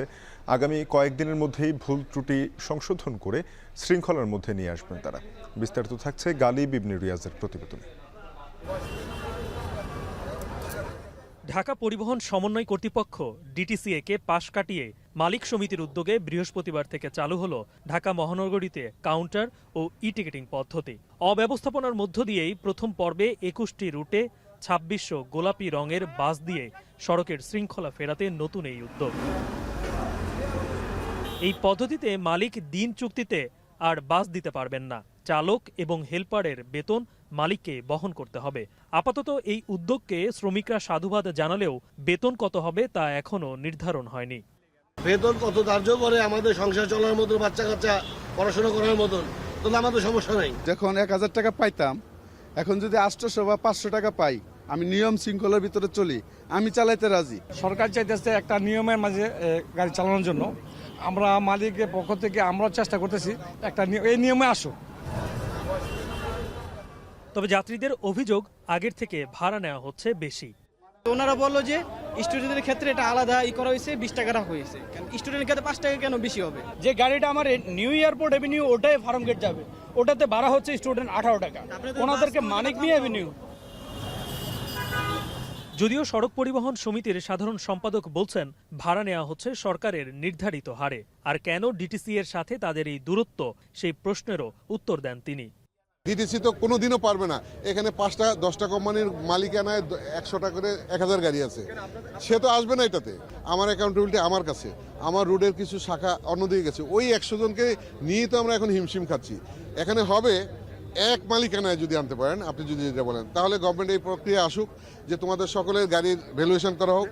[SPEAKER 1] আগামী কয়েকদিনের মধ্যেই ভুল ত্রুটি সংশোধন করে শৃঙ্খলার মধ্যে নিয়ে আসবেন তারা। বিস্তারিত থাকছে গালিব ইবনে রিয়াজের প্রতিবেদনে।
[SPEAKER 2] ঢাকা পরিবহন সমন্বয় কর্তৃপক্ষ ডিটিসিএ-কে পাশ কাটিয়ে মালিক সমিতির উদ্যোগে বৃহস্পতিবার থেকে চালু হলো ঢাকা মহানগরীতে কাউন্টার ও ই-টিকেটিং পদ্ধতি। অব্যবস্থাপনার মধ্য দিয়েই প্রথম পর্বে 21টি রুটে 2600 গোলাপি রঙের বাস দিয়ে সড়কের শৃঙ্খলা ফেরাতে নতুন এই উদ্যোগ। এই পদ্ধতিতে মালিক দিন চুক্তিতে আর বাস দিতে পারবেন না। চালক এবং হেলপারের বেতন মালিককে বহন করতে হবে। আপাতত এই উদ্যোগকে শ্রমিকরা সাধুবাদ জানালেও বেতন কত হবে তা এখনো নির্ধারণ হয়নি।
[SPEAKER 3] বেতন কত ধার্য করে আমাদের সংসার চলার মতো, বাচ্চা কাচ্চা পড়াশোনা করার মতন, তাহলে আমাদের সমস্যা নাই।
[SPEAKER 4] যখন 1000 টাকা পাইতাম, এখন যদি 800 বা 500 টাকা পাই, আমি নিয়ম শৃঙ্খলার ভিতরে চলি, আমি চালাইতে রাজি।
[SPEAKER 5] সরকার চাইতেছে একটা নিয়মের মাঝে গাড়ি চালানোর জন্য। আমরা মালিকের পক্ষ থেকে আমরা চেষ্টা করতেছি একটা এই নিয়মে আসুক।
[SPEAKER 2] তবে যাত্রীদের অভিযোগ আগের থেকে ভাড়া নেওয়া হচ্ছে বেশি।
[SPEAKER 25] ওনারা বললো যে স্টুডেন্টের ক্ষেত্রে এটা আলাদা করা হয়েছে, 20 টাকা রাখা হয়েছে। স্টুডেন্টের ক্ষেত্রে 5 টাকা কেন বেশি হবে?
[SPEAKER 5] যে গাড়িটা আমার নিউ এয়ারপোর্ট এভিনিউ ওটাই ফার্ম গেট যাবে, ওটাতে ভাড়া হচ্ছে স্টুডেন্ট 18 টাকা, ওনাদেরকে মানিক নিয়ে এভিনিউ।
[SPEAKER 2] যদিও সড়ক পরিবহন সমিতির সাধারণ সম্পাদক বলছেন ভাড়া নেওয়া হচ্ছে সরকারের নির্ধারিত হারে। আর কেন ডিটিসি এর সাথে তাদের এই দূরত্ব, সেই প্রশ্নেরও উত্তর দেন তিনি।
[SPEAKER 4] ডিটিসি তো কোনোদিনও পারবে না। এখানে 5টা 10টা কোম্পানির মালিকানায় 100 টাকা করে 1000 গাড়ি আছে, সে তো আসবে না এটাতে। আমার অ্যাকাউন্টেবিলিটি আমার কাছে, আমার রোডের কিছু শাখা অন্যদিকে গেছে, ওই 100 জনকে নিয়ে তো আমরা এখন হিমশিম খাচ্ছি। এখানে হবে এক মালিকানায় যদি আনতে পারেন, আপনি যদি যেটা বলেন, তাহলে গভর্নমেন্ট এই প্রক্রিয়া আসুক যে তোমাদের সকলের গাড়ির ভ্যালুয়েশন করা হোক।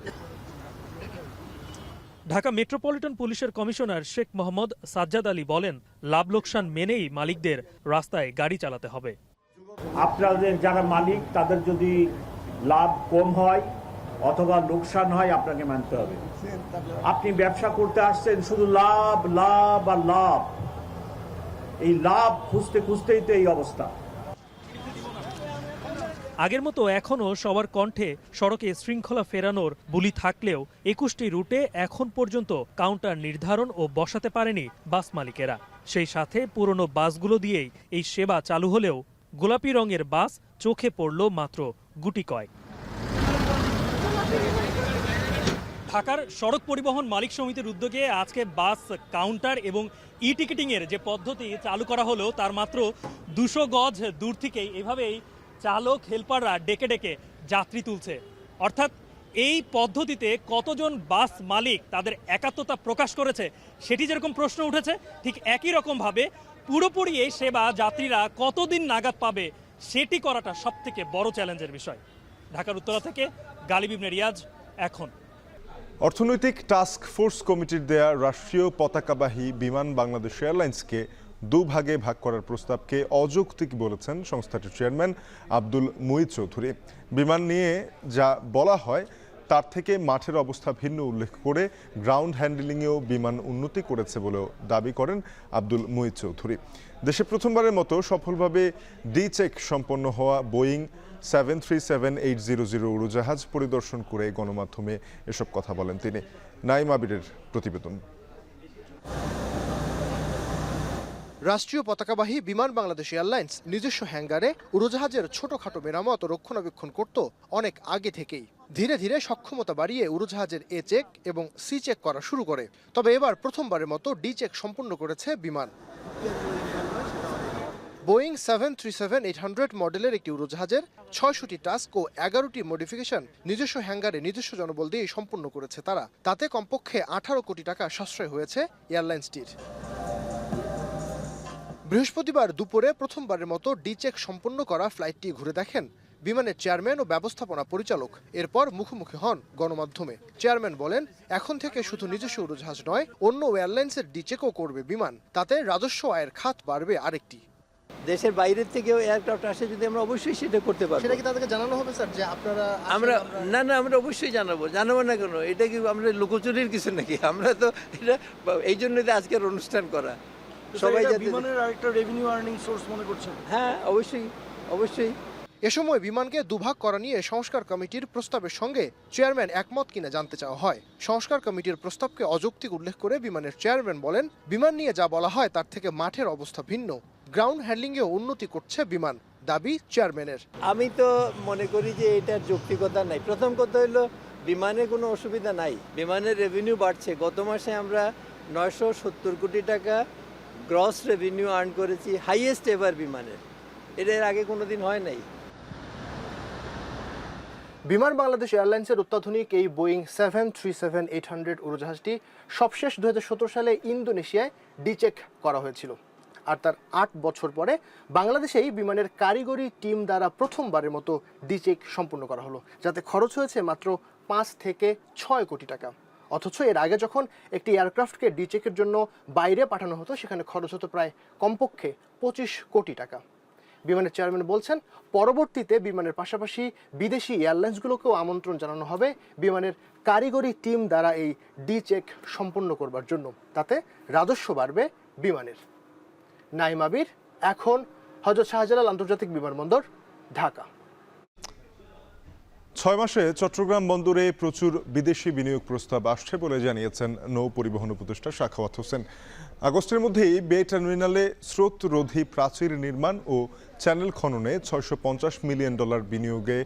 [SPEAKER 2] ঢাকা মেট্রোপলিটন পুলিশের কমিশনার শেখ মোহাম্মদ সাজ্জাদ আলী বলেন, লাভ লোকসান মেনেই মালিকদের রাস্তায় গাড়ি চালাতে হবে।
[SPEAKER 26] আপনাদের যারা মালিক তাদের যদি লাভ কম হয় অথবা লোকসান হয় আপনাকে মানতে হবে। আপনি ব্যবসা করতে আসছেন শুধু লাভ লাভ আর লাভ, এই লাভ খুঁজতে খুঁজতেই তো এই অবস্থা।
[SPEAKER 2] আগের মতো এখনও সবার কণ্ঠে সড়কে শৃঙ্খলা ফেরানোর বুলি থাকলেও 21টি রুটে এখন পর্যন্ত কাউন্টার নির্ধারণ ও বসাতে পারেনি বাস মালিকেরা। সেই সাথে পুরনো বাসগুলো দিয়েই এই সেবা চালু হলেও গোলাপি রঙের বাস চোখে পড়ল মাত্র গুটি কয়েক। ঢাকার সড়ক পরিবহন মালিক সমিতির উদ্যোগে আজকে বাস কাউন্টার এবং ই-টিকেটিংয়ের যে পদ্ধতি চালু করা হলো তার মাত্র 200 গজ দূর থেকেই এভাবেই চালক হেলপাররা ডেকে ডেকে যাত্রী তুলছে। অর্থাৎ এই পদ্ধতিতে কতজন বাস মালিক তাদের একাত্মতা প্রকাশ করেছে সেটি যেরকম প্রশ্ন উঠেছে, ঠিক একই রকমভাবে পুরোপুরি এই সেবা যাত্রীরা কতদিন নাগাদ পাবে সেটি করাটা সবথেকে বড় চ্যালেঞ্জের বিষয়। ঢাকার উত্তরা থেকে গালিব ইবনে রিয়াজ, এখন।
[SPEAKER 1] অর্থনৈতিক টাস্ক ফোর্স কমিটির দেয়া রাষ্ট্রীয় পতাকাবাহী বিমান বাংলাদেশ এয়ারলাইন্সকে দুভাগে ভাগ করার প্রস্তাবকে অযৌক্তিক বলেছেন সংস্থাটির চেয়ারম্যান আব্দুল মুঈদ চৌধুরী। বিমান নিয়ে যা বলা হয় তার থেকে মাঠের অবস্থা ভিন্ন উল্লেখ করে গ্রাউন্ড হ্যান্ডলিংয়েও বিমান উন্নতি করেছে বলেও দাবি করেন আব্দুল মুঈদ চৌধুরী। দেশে প্রথমবারের মতো সফলভাবে ডি চেক সম্পন্ন হওয়া বোয়িং 737-800 উড়োজাহাজ পরিদর্শন করে গণমাধ্যমে এসব কথা বলেন তিনি। নাইম আবিরের প্রতিবেদন।
[SPEAKER 6] রাষ্ট্রীয় পতাকাবাহী বিমান বাংলাদেশ এয়ারলাইন্স নিজস্ব হ্যাঙ্গারে উড়োজাহাজের ছোটখাটো মেরামত ও রক্ষণাবেক্ষণ করত অনেক আগে থেকেই। ধীরে ধীরে সক্ষমতা বাড়িয়ে উড়োজাহাজের এ চেক এবং সি চেক করা শুরু করে। তবে এবার প্রথমবারের মতো ডি চেক সম্পূর্ণ করেছে বিমান। বোয়িং 737-800 মডেলের একটি উড়োজাহাজের ৬০০টি টাস্ক ও ১১টি মডিফিকেশন নিজস্ব হ্যাঙ্গারে নিজস্ব জনবল দিয়ে সম্পূর্ণ করেছে তারা। তাতে কমপক্ষে ১৮ কোটি টাকা সাশ্রয় হয়েছে এয়ারলাইন্সটির। বৃহস্পতিবার দুপুরে প্রথমবারের মতো ডি চেক সম্পন্ন করা ফ্লাইটটি ঘুরে দেখেন বিমানের চেয়ারম্যান ও ব্যবস্থাপনা পরিচালক। এরপর মুখোমুখি হন গণমাধ্যমে। চেয়ারম্যান বলেন, এখন থেকে শুধু নিজস্ব উড়োজাহাজ নয়, অন্য এয়ারলাইন্সের ডি চেকও করবে বিমান। তাতে রাজস্ব আয়ের খাত বাড়বে আরেকটি।
[SPEAKER 7] দেশের বাইরের থেকেও এয়ারক্রাফট আসে যদি আমরা অবশ্যই সেটা করতে পারবো।
[SPEAKER 6] সেটা কি তাদেরকে জানানো হবে স্যার যে আপনারা
[SPEAKER 7] আমরা আমরা অবশ্যই জানাবো না কেন? এটা কি আমরা লুকোচুরির কিছু নাকি? আমরা তো এটা এই জন্যই তো আজকের অনুষ্ঠান করা। সবাই
[SPEAKER 23] বিমানের আরেকটা রেভিনিউ আর্নিং সোর্স মনে করছেন?
[SPEAKER 7] হ্যাঁ, অবশ্যই।
[SPEAKER 6] এ সময় বিমানকে দুভাগ করা নিয়ে সংস্কার কমিটির প্রস্তাবের সঙ্গে চেয়ারম্যান একমত কিনা জানতে চাওয়া হয়। সংস্কার কমিটির প্রস্তাবকে অযৌক্তিক উল্লেখ করে বিমানের চেয়ারম্যান বলেন, বিমান নিয়ে যা বলা হয় তার থেকে মাঠের অবস্থা ভিন্ন। গ্রাউন্ড হ্যান্ডলিংয়ে উন্নতি করছে বিমান, দাবি চেয়ারম্যানের।
[SPEAKER 7] আমি তো মনে করি যে এটার যৌক্তিকতা নাই। প্রথম কথা হলো বিমানে কোনো অসুবিধা নাই, বিমানের রেভিনিউ বাড়ছে। গত মাসে আমরা 970 কোটি টাকা গ্রস রেভিনিউ আর্ন করেছি, হাইয়েস্ট এভার বিমানের। এর আগে কোনোদিন হয় নাই।
[SPEAKER 6] বিমান বাংলাদেশ এয়ারলাইন্সের অত্যাধুনিক এই বোয়িং 737-800 উড়োজাহাজটি সবশেষ 2017 সালে ইন্দোনেশিয়ায় ডি চেক করা হয়েছিল। আর তার 8 বছর পরে বাংলাদেশেই বিমানের কারিগরি টিম দ্বারা প্রথমবারের মতো ডি চেক সম্পূর্ণ করা হলো, যাতে খরচ হয়েছে মাত্র 5 থেকে 6 কোটি টাকা। অথচ এর আগে যখন একটি এয়ারক্রাফটকে ডি চেকের জন্য বাইরে পাঠানো হতো, সেখানে খরচ হতো প্রায় কমপক্ষে 25 কোটি টাকা। বিমানের চেয়ারম্যান বলছেন, পরবর্তীতে বিমানের পাশাপাশি বিদেশি এয়ারলাইন্সগুলোকেও আমন্ত্রণ জানানো হবে বিমানের কারিগরি টিম দ্বারা এই ডি চেক সম্পন্ন করবার জন্য। তাতে রাজস্ব বাড়বে বিমানের। নাইম আবির, এখন হযরত শাহজালাল আন্তর্জাতিক বিমানবন্দর, ঢাকা।
[SPEAKER 1] 6 মাসে চট্টগ্রাম বন্দরে প্রচুর বিদেশি বিনিয়োগ প্রস্তাব আসছে বলে জানিয়েছেন নৌ পরিবহন উপদেষ্টা সাখাওয়াত হোসেন। আগস্টের মধ্যেই বে টার্মিনালে স্রোতরোধী প্রাচীর নির্মাণ ও চ্যানেল খননে $650 মিলিয়ন বিনিয়োগে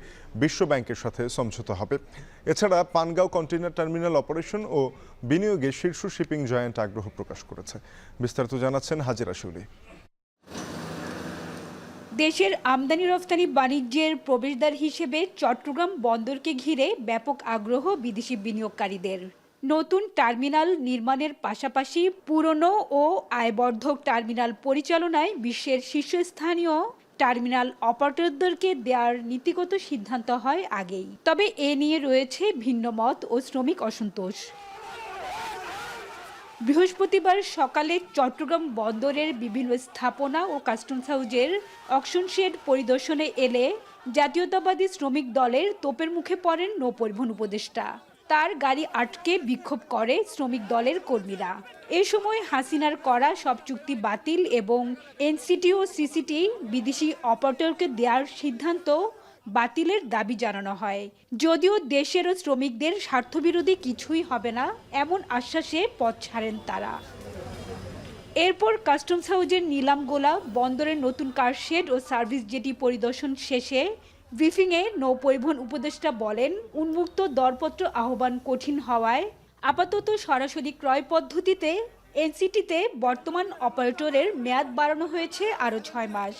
[SPEAKER 1] বিশ্ব ব্যাংকের সাথে সমঝোতা হবে। এছাড়া পানগাঁও কন্টেইনার টার্মিনাল অপারেশন ও বিনিয়োগে শীর্ষ শিপিং জায়ান্ট আগ্রহ প্রকাশ করেছে। বিস্তারিত জানাচ্ছেন হাজিরা শিউলি।
[SPEAKER 9] দেশের আমদানি রফতানি বাণিজ্যের প্রবেশদ্বার হিসেবে চট্টগ্রাম বন্দরকে ঘিরে ব্যাপক আগ্রহ বিদেশি বিনিয়োগকারীদের। নতুন টার্মিনাল নির্মাণের পাশাপাশি পুরনো ও আয়বর্ধক টার্মিনাল পরিচালনায় বিশ্বের শীর্ষস্থানীয় টার্মিনাল অপারেটরদেরকে দেওয়ার নীতিগত সিদ্ধান্ত হয় আগেই। তবে এ নিয়ে রয়েছে ভিন্ন মত ও শ্রমিক অসন্তোষ। বৃহস্পতিবার সকালে চট্টগ্রাম বন্দরের বিভিন্ন স্থাপনা ও কাস্টমস হাউজের অকশন শেড পরিদর্শনে এলে জাতীয়তাবাদী শ্রমিক দলের তোপের মুখে পড়েন নৌপরিবহন উপদেষ্টা। তার গাড়ি আটকে বিক্ষোভ করে শ্রমিক দলের কর্মীরা। এ সময় হাসিনার করা সব চুক্তি বাতিল এবং এনসিটি ও সিসিটি বিদেশি অপারেটরকে দেওয়ার সিদ্ধান্ত বাতিলের দাবি জানানো হয়। যদিও দেশের ও শ্রমিকদের স্বার্থবিরোধী কিছুই হবে না এমন আশ্বাসে পথ ছাড়েন তারা। এরপর কাস্টমস হাউজের নিলামগোলা, বন্দরের নতুন কারশেড ও সার্ভিস জেটি পরিদর্শন শেষে ব্রিফিংয়ে নৌপরিবহন উপদেষ্টা বলেন, উন্মুক্ত দরপত্র আহ্বান কঠিন হওয়ায় আপাতত সরাসরি ক্রয় পদ্ধতিতে এনসিটিতে বর্তমান অপারেটরের মেয়াদ বাড়ানো হয়েছে আরও 6 মাস।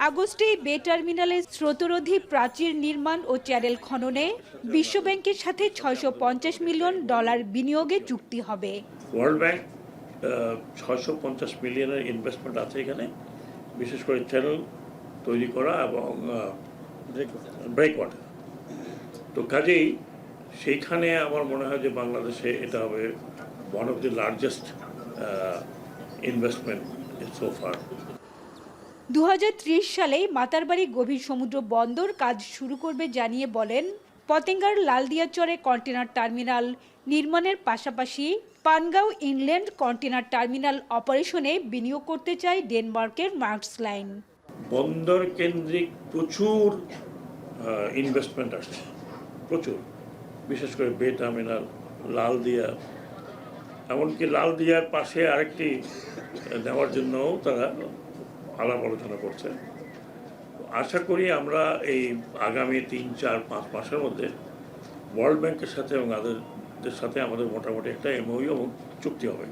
[SPEAKER 9] আগস্টে বে টার্মিনালে স্রোতরোধী প্রাচীর নির্মাণ ও চ্যানেল খননে বিশ্বব্যাংকের সাথে $650 মিলিয়ন বিনিয়োগে চুক্তি হবে।
[SPEAKER 13] ওয়ার্ল্ড ব্যাংক 650 মিলিয়নের ইনভেস্টমেন্ট আছে এখানে, বিশেষ করে চ্যানেল তৈরি করা এবং ব্রেকওয়াটার। তো কাজেই সেইখানে আমার মনে হয় যে বাংলাদেশে এটা হবে one of the largest investment so far.
[SPEAKER 9] 2030 সালে মাতারবাড়ি গভীর সমুদ্র বন্দর কাজ শুরু করবে জানিয়ে বলেন, পতেঙ্গার লালদিয়াচরে কন্টেনার টার্মিনাল নির্মাণের পাশাপাশি পানগাঁও ইনল্যান্ড কন্টেনার টার্মিনাল অপারেশনে বিনিয়োগ করতে চায় ডেনমার্কের মার্কস লাইন।
[SPEAKER 13] বন্দর কেন্দ্রিক প্রচুর ইনভেস্টমেন্ট আসছে, প্রচুর, বিশেষ করে বে টার্মিনাল, লালদিয়া, এমনকি লাল দিয়ার পাশে আরেকটি নেওয়ার জন্যও তারা আলাপ আলোচনা করছে। আশা করি আমরা এই আগামী 3-4-5 মাসের মধ্যে ওয়ার্ল্ড ব্যাংকের সাথে এবং তাদের সাথে আমাদের মোটামুটি একটা এমওইউ এবং চুক্তি হবে।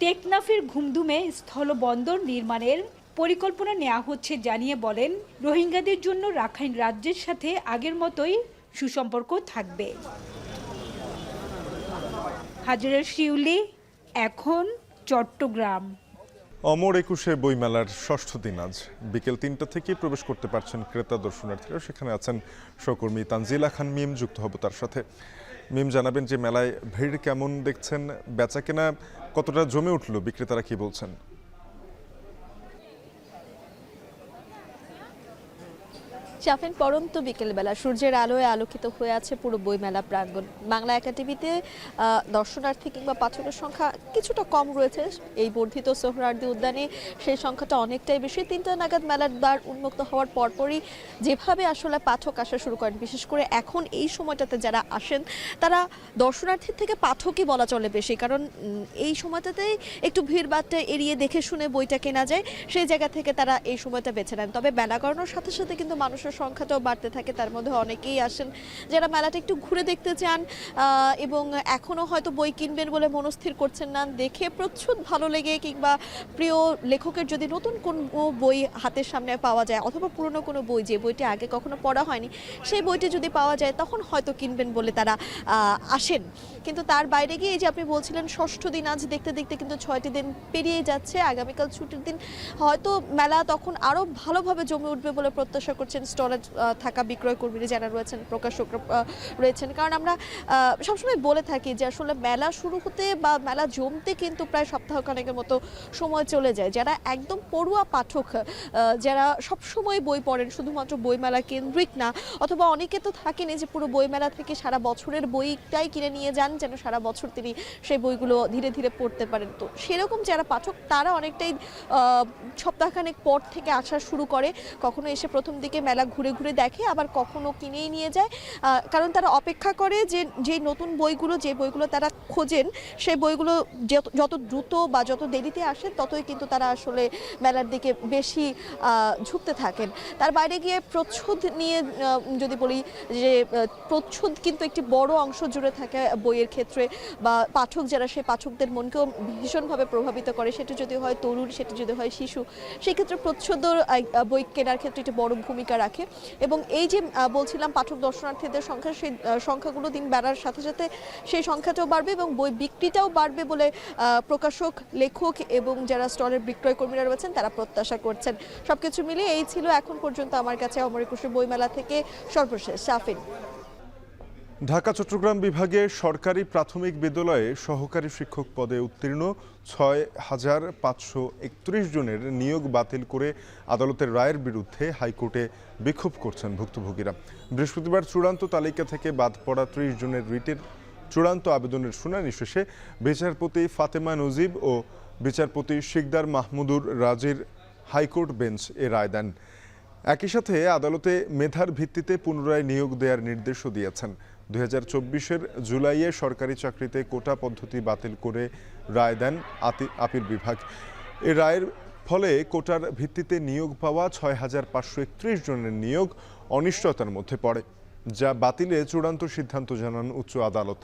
[SPEAKER 9] টেকনাফের ঘুমধুমে স্থলবন্দর নির্মাণের পরিকল্পনা নেওয়া হচ্ছে জানিয়ে বলেন, রোহিঙ্গাদের জন্য রাখাইন রাজ্যের সাথে আগের মতোই সুসম্পর্ক থাকবে। হাজারের শিউলি, এখন চট্টগ্রাম।
[SPEAKER 1] অমর একুশে বইমেলার ষষ্ঠ দিন আজ বিকেল 3টা থেকে প্রবেশ করতে পারছেন ক্রেতা দর্শনার্থীরা। সেখানে আছেন সহকর্মী তানজিলা খান মিম, যুক্ত হব তার সাথে। মিম, জানাবেন যে মেলায় ভিড় কেমন দেখছেন, বেচাকেনা কতটা জমে উঠলো, বিক্রেতারা কি বলছেন?
[SPEAKER 11] শাফিন, পরন্ত বিকেলবেলা সূর্যের আলোয় আলোকিত হয়ে আছে পুরো বইমেলা প্রাঙ্গণ। বাংলা একাডেমিতে দর্শনার্থী কিংবা পাঠকের সংখ্যা কিছুটা কম রয়েছে। এই বর্ধিত সোহরাওয়ার্দী উদ্যানে সেই সংখ্যাটা অনেকটাই বেশি। 3টা নাগাদ মেলার দ্বার উন্মুক্ত হওয়ার পরপরই যেভাবে আসলে পাঠক আসা শুরু করেন, বিশেষ করে এখন এই সময়টাতে যারা আসেন তারা দর্শনার্থীর থেকে পাঠকই বলা চলে বেশি, কারণ এই সময়টাতে একটু ভিড়ভাট্টা এড়িয়ে দেখে শুনে বইটা কেনা যায়, সেই জায়গা থেকে তারা এই সময়টা বেছে নেন। তবে মেলা করানোর সাথে সাথে কিন্তু মানুষের সংখ্যাটাও বাড়তে থাকে। তার মধ্যে অনেকেই আসেন যারা মেলাটা একটু ঘুরে দেখতে চান এবং এখনও হয়তো বই কিনবেন বলে মনস্থির করছেন না। দেখে প্রচুর ভালো লেগে কিংবা প্রিয় লেখকের যদি নতুন কোনো বই হাতের সামনে পাওয়া যায় অথবা পুরনো কোনো বই, যে বইটি আগে কখনো পড়া হয়নি, সেই বইটি যদি পাওয়া যায় তখন হয়তো কিনবেন বলে তারা আসেন। কিন্তু তার বাইরে গিয়ে এই যে আপনি বলছিলেন ষষ্ঠ দিন আজ, দেখতে দেখতে কিন্তু 6টি দিন পেরিয়ে যাচ্ছে। আগামীকাল ছুটির দিন, হয়তো মেলা তখন আরও ভালোভাবে জমে উঠবে বলে প্রত্যাশা করছেন স্টলে থাকা বিক্রয় কর্মীরা যারা রয়েছেন, প্রকাশকরা রয়েছেন। কারণ আমরা সবসময় বলে থাকি যে আসলে মেলা শুরু হতে বা মেলা জমতে কিন্তু প্রায় সপ্তাহখানেকের মতো সময় চলে যায়। যারা একদম পড়ুয়া পাঠক, যারা সবসময় বই পড়েন, শুধুমাত্র বইমেলা কেন্দ্রিক না, অথবা অনেকে তো থাকেন যে পুরো বইমেলা থেকে সারা বছরের বইটাই কিনে নিয়ে যান যেন সারা বছর তিনি সেই বইগুলো ধীরে ধীরে পড়তে পারেন। তো সেরকম যারা পাঠক তারা অনেকটাই সপ্তাহখানেক পর থেকে আসা শুরু করে। কখনো এসে প্রথম দিকে মেলা ঘুরে ঘুরে দেখে, আবার কখনো কিনেই নিয়ে যায়, কারণ তারা অপেক্ষা করে যে নতুন বইগুলো, যে বইগুলো তারা খোঁজেন, সেই বইগুলো যত দ্রুত বা যত দেরিতে আসে ততই কিন্তু তারা আসলে মেলার দিকে বেশি ঝুঁকতে থাকেন। তার বাইরে গিয়ে প্রচ্ছদ নিয়ে যদি বলি, যে প্রচ্ছদ কিন্তু একটি বড় অংশ জুড়ে থাকে বইয়ের ক্ষেত্রে, বা পাঠক যারা, সেই পাঠকদের মনকেও ভীষণভাবে প্রভাবিত করে। সেটা যদি হয় তরুণ, সেটা যদি হয় শিশু, সেক্ষেত্রে প্রচ্ছদর বই কেনার ক্ষেত্রে একটি বড় ভূমিকা রাখে। এবং এই যে বলছিলাম পাঠক দর্শনার্থীদের সংখ্যা, সেই সংখ্যাগুলো দিন বাড়ার সাথে সাথে সেই সংখ্যাটাও বাড়বে এবং বই বিক্রিটাও বাড়বে বলে প্রকাশক, লেখক এবং যারা স্টলের বিক্রয় কর্মীরা রয়েছেন তারা প্রত্যাশা করছেন। সবকিছু মিলিয়ে এই ছিল এখন পর্যন্ত আমার কাছে অমর একুশে বইমেলা থেকে সর্বশেষ। শাফিন।
[SPEAKER 1] ঢাকা চট্টগ্রাম বিভাগে সরকারি প্রাথমিক বিদ্যালয়ে সহকারী শিক্ষক পদে উত্তীর্ণ 6,531 জনের নিয়োগ বাতিল করে আদালতের রায়ের বিরুদ্ধে হাইকোর্টে বিক্ষোভ করছেন ভুক্তভোগীরা। বৃহস্পতিবার চূড়ান্ত তালিকা থেকে বাদ পড়া 30 জনের রিটের চূড়ান্ত আবেদনের শুনানি শেষে বিচারপতি ফাতেমা নজিব ও বিচারপতি শিকদার মাহমুদুর রাজির হাইকোর্ট বেঞ্চ এ রায় দেন। একই সাথে আদালতে মেধার ভিত্তিতে পুনরায় নিয়োগ দেওয়ার নির্দেশও দিয়েছেন। 2024-এর জুলাইয়ে সরকারি চাকরিতে কোটা পদ্ধতি বাতিল করে রায় দেন আপিল বিভাগ। এ রায়ের ফলে কোটার ভিত্তিতে নিয়োগ পাওয়া 6,531 জনের নিয়োগ অনিশ্চয়তার মধ্যে পড়ে, যা বাতিলে চূড়ান্ত সিদ্ধান্ত জানান উচ্চ আদালত।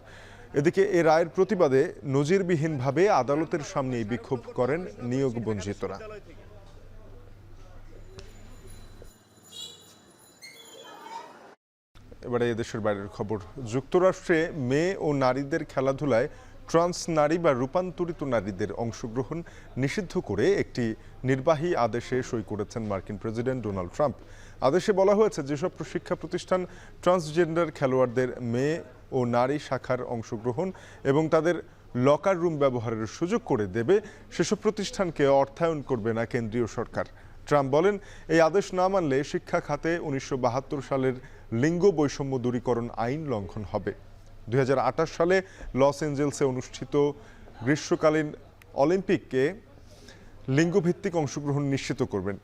[SPEAKER 1] এদিকে এ রায়ের প্রতিবাদে নজিরবিহীনভাবে আদালতের সামনেই বিক্ষোভ করেন নিয়োগ বঞ্চিতরা। এবারে এদেশের বাইরের খবর। যুক্তরাষ্ট্রে মেয়ে ও নারীদের খেলাধুলায় ট্রান্স নারী বা রূপান্তরিত নারীদের অংশগ্রহণ নিষিদ্ধ করে একটি নির্বাহী আদেশে সই করেছেন মার্কিন প্রেসিডেন্ট ডোনাল্ড ট্রাম্প। আদেশে বলা হয়েছে, যেসব শিক্ষা প্রতিষ্ঠান ট্রান্সজেন্ডার খেলোয়াড়দের মেয়ে ও নারী শাখার অংশগ্রহণ এবং তাদের লকার রুম ব্যবহারের সুযোগ করে দেবে, সেসব প্রতিষ্ঠানকে অর্থায়ন করবে না কেন্দ্রীয় সরকার। ট্রাম্প বলেন, এই আদেশ না মানলে শিক্ষা খাতে 1972 সালের লিঙ্গ বৈষম্য দূরীকরণ আইন লঙ্ঘন হবে। 2028 সালে লস এঞ্জেলসে অনুষ্ঠিত গ্রীষ্মকালীন অলিম্পিকে লিঙ্গভিত্তিক অংশগ্রহণ নিশ্চিত করবেন।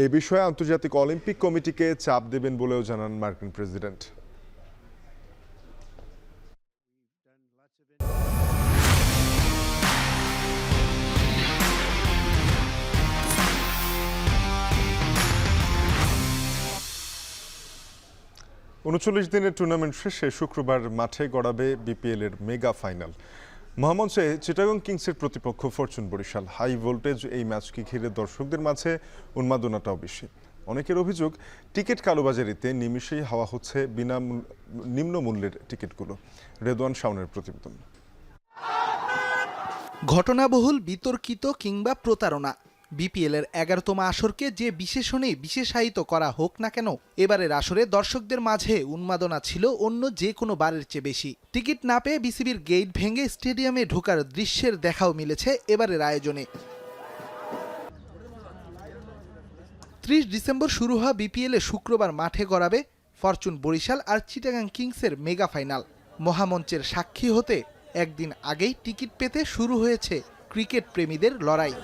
[SPEAKER 1] এ বিষয়ে আন্তর্জাতিক অলিম্পিক কমিটিকে চাপ দেবেন বলেও জানান মার্কিন প্রেসিডেন্ট। ৩৯ দিনের টুর্নামেন্ট শেষে শুক্রবার মাঠে গড়াবে বিপিএল এর মেগা ফাইনাল। মহামঞ্চে চিটাগং কিংসের প্রতিপক্ষ ফরচুন বরিশাল। হাই ভোল্টেজ এই ম্যাচকে ঘিরে দর্শকদের মাঝে উন্মাদনাটাও বেশি। অনেকের অভিযোগ, টিকিট কালোবাজারিতে নিমিষেই হাওয়া হচ্ছে নিম্নমূল্যের টিকিটগুলো। রেদওয়ান শাওনের প্রতিবেদন।
[SPEAKER 10] ঘটনাবহুল, বিতর্কিত কিংবা প্রতারণা, বিপিএল এর 11তম আসরকে যে বিশেষণেই বিশেষায়িত করা হোক না কেন, এবারের আসরে দর্শকদের মাঝে উন্মাদনা ছিল অন্য যে কোনো বারের চেয়ে বেশি। টিকিট না পেয়ে বিসিবির গেট ভেঙে স্টেডিয়ামে ঢোকার দৃশ্যের দেখাও মিলেছে এবারের আয়োজনে। 30 ডিসেম্বর শুরু হওয়া বিপিএল এ শুক্রবার মাঠে গড়াবে ফরচুন বরিশাল আর চিটাগাং কিংসের মেগা ফাইনাল। মহামঞ্চের সাক্ষী হতে একদিন আগেই টিকিট পেতে শুরু হয়েছে ক্রিকেট প্রেমীদের লড়াই।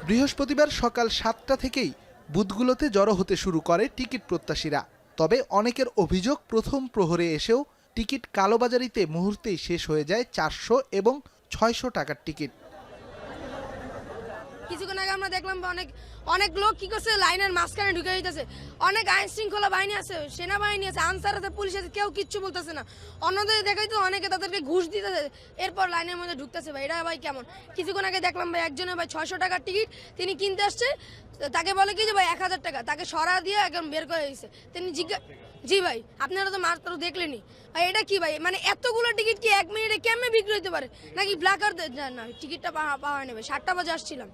[SPEAKER 10] বৃহস্পতিবার সকাল 7টা থেকেই বুথগুলোতে জড়ো হতে শুরু করে টিকিট প্রত্যাশীরা। তবে অনেকের অভিযোগ, প্রথম প্রহরে এসেও টিকিট কালোবাজারিতে মুহূর্তেই শেষ হয়ে যায় 400 এবং 600 টাকার টিকিট।
[SPEAKER 12] কিছুক্ষণ আগে আমরা দেখলাম অনেক লোক কি করছে, লাইনের মাঝখানে ঢুকে দিতেছে। অনেক আইন শৃঙ্খলা বাহিনী আছে, সেনাবাহিনী আছে, আনসার আছে, পুলিশ আছে, কেউ কিচ্ছু বলতেছে না। অন্যদের দেখাই তো অনেকে তাদেরকে ঘুষ দিতেছে, এরপর লাইনের মধ্যে ঢুকতেছে। ভাই এটা ভাই কেমন? কিছুক্ষণ আগে দেখলাম ভাই একজনের ভাই 600 টাকার টিকিট তিনি কিনতে আসছে, তাকে বলে কি যে ভাই 1000 টাকা, তাকে সরা দিয়ে একদম বের করে দিয়েছে। তিনি জি ভাই আপনারা তো মাত্র দেখলেনি ভাই, এটা কি ভাই? মানে এতগুলো টিকিট কি 1 মিনিটে কেমনে বিক্রি হতে পারে? নাকি ব্ল্যাকার? না, টিকিটটা পাওয়া নেবে। 7টা বাজে আসছিলাম।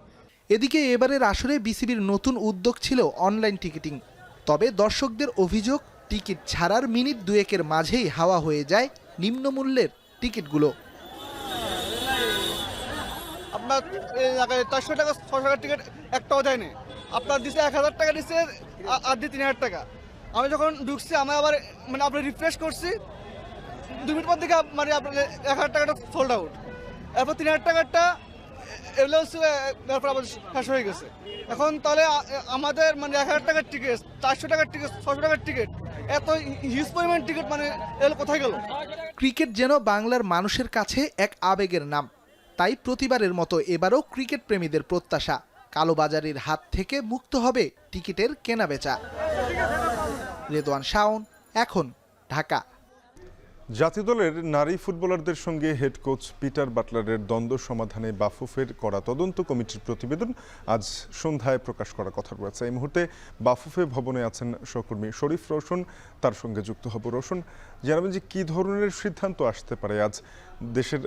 [SPEAKER 10] এদিকে এবারের আসরে বিসিবির নতুন উদ্যোগ ছিল অনলাইন টিকিটিং। তবে দর্শকদের অভিযোগ, টিকিট ছাড়ার মিনিট দুয়েকের মাঝেই হাওয়া হয়ে যায় নিম্নমূল্যের টিকিটগুলো।
[SPEAKER 23] আপনার 400 টাকা 600 টাকার টিকিট একটাও দেয়নি। আপনার দিচ্ছে 1000 টাকা দিচ্ছে, আর দিয়ে 3000 টাকা। আমি যখন ঢুকছি আমি আবার আপনার রিফ্রেশ করছি, 2 মিনিট পর দিকে আপনার 1000 টাকাটা সোল্ড আউট। এরপর 3000 টাকাটা এগুলো শেষ হয়ে গেছে। এখন তাহলে আমাদের 1000 টাকার টিকিট, 400 টাকার টিকিট, 600 টাকার টিকিট, এত হিউজ পরিমাণ টিকিট এগুলো কোথায় গেল?
[SPEAKER 10] ক্রিকেট যেন বাংলার মানুষের কাছে এক আবেগের নাম। তাই প্রতিবারের মতো এবারও ক্রিকেট প্রেমীদের প্রত্যাশা, কালোবাজারির হাত থেকে মুক্ত হবে টিকিটের কেনাবেচা। রেদওয়ান শাওন, এখন, ঢাকা।
[SPEAKER 1] জাতীয় দলের নারী ফুটবলারদের সঙ্গে হেড কোচ পিটার বাটলারের দ্বন্দ্ব সমাধানে বাফুফের করা তদন্ত কমিটির প্রতিবেদন আজ সন্ধ্যায় প্রকাশ করার কথা রয়েছে। এই মুহূর্তে বাফুফে ভবনে আছেন সহকর্মী শরীফ রোশন, তার সঙ্গে যুক্ত হব। রোশন, জানাবেন যে কী ধরনের সিদ্ধান্ত আসতে পারে আজ? দেশের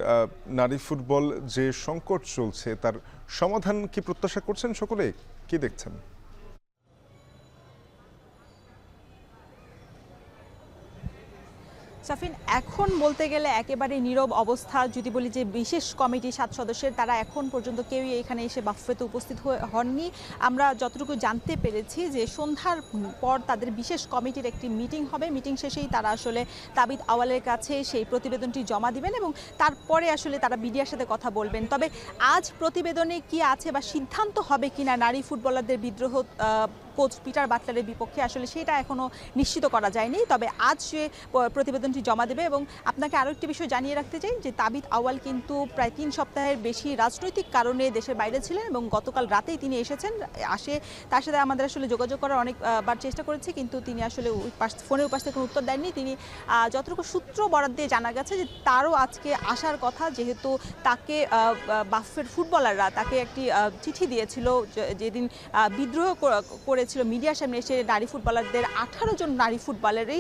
[SPEAKER 1] নারী ফুটবল যে সংকট চলছে তার সমাধান কি প্রত্যাশা করছেন সকলে? কি দেখছেন?
[SPEAKER 14] সাফিন, এখন বলতে গেলে একেবারে নীরব অবস্থা। যদি বলি যে বিশেষ কমিটি 7 সদস্যের, তারা এখন পর্যন্ত কেউই এখানে এসে বাফুফেতে উপস্থিত হননি। আমরা যতটুকু জানতে পেরেছি যে সন্ধ্যার পর তাদের বিশেষ কমিটির একটি মিটিং হবে। মিটিং শেষেই তারা আসলে তাবিদ আওয়ালের কাছে সেই প্রতিবেদনটি জমা দিবেন এবং তারপরে আসলে তারা মিডিয়ার সাথে কথা বলবেন। তবে আজ প্রতিবেদনে কি আছে বা সিদ্ধান্ত হবে কিনা নারী ফুটবলারদের বিদ্রোহ কোচ পিটার বাটলারের বিপক্ষে, আসলে সেটা এখনও নিশ্চিত করা যায়নি। তবে আজ সে প্রতিবেদনটি জমা দেবে। এবং আপনাকে আরও একটি বিষয় জানিয়ে রাখতে চাই যে তাবিদ আওয়াল কিন্তু প্রায় 3 সপ্তাহের বেশি রাজনৈতিক কারণে দেশের বাইরে ছিলেন এবং গতকাল রাতেই তিনি এসেছেন। তার সাথে আমাদের আসলে যোগাযোগ করার অনেকবার চেষ্টা করেছি, কিন্তু তিনি আসলে ফোনের উপাস থেকে কোনো উত্তর দেননি। তিনি যতটুকু সূত্র বরাদ দিয়ে জানা গেছে যে তারও আজকে আসার কথা, যেহেতু তাকে বাফুফের ফুটবলাররা তাকে একটি চিঠি দিয়েছিল যেদিন বিদ্রোহ করেছিল মিডিয়ার সামনে এসে নারী ফুটবলারদের 18 জন নারী ফুটবলারই।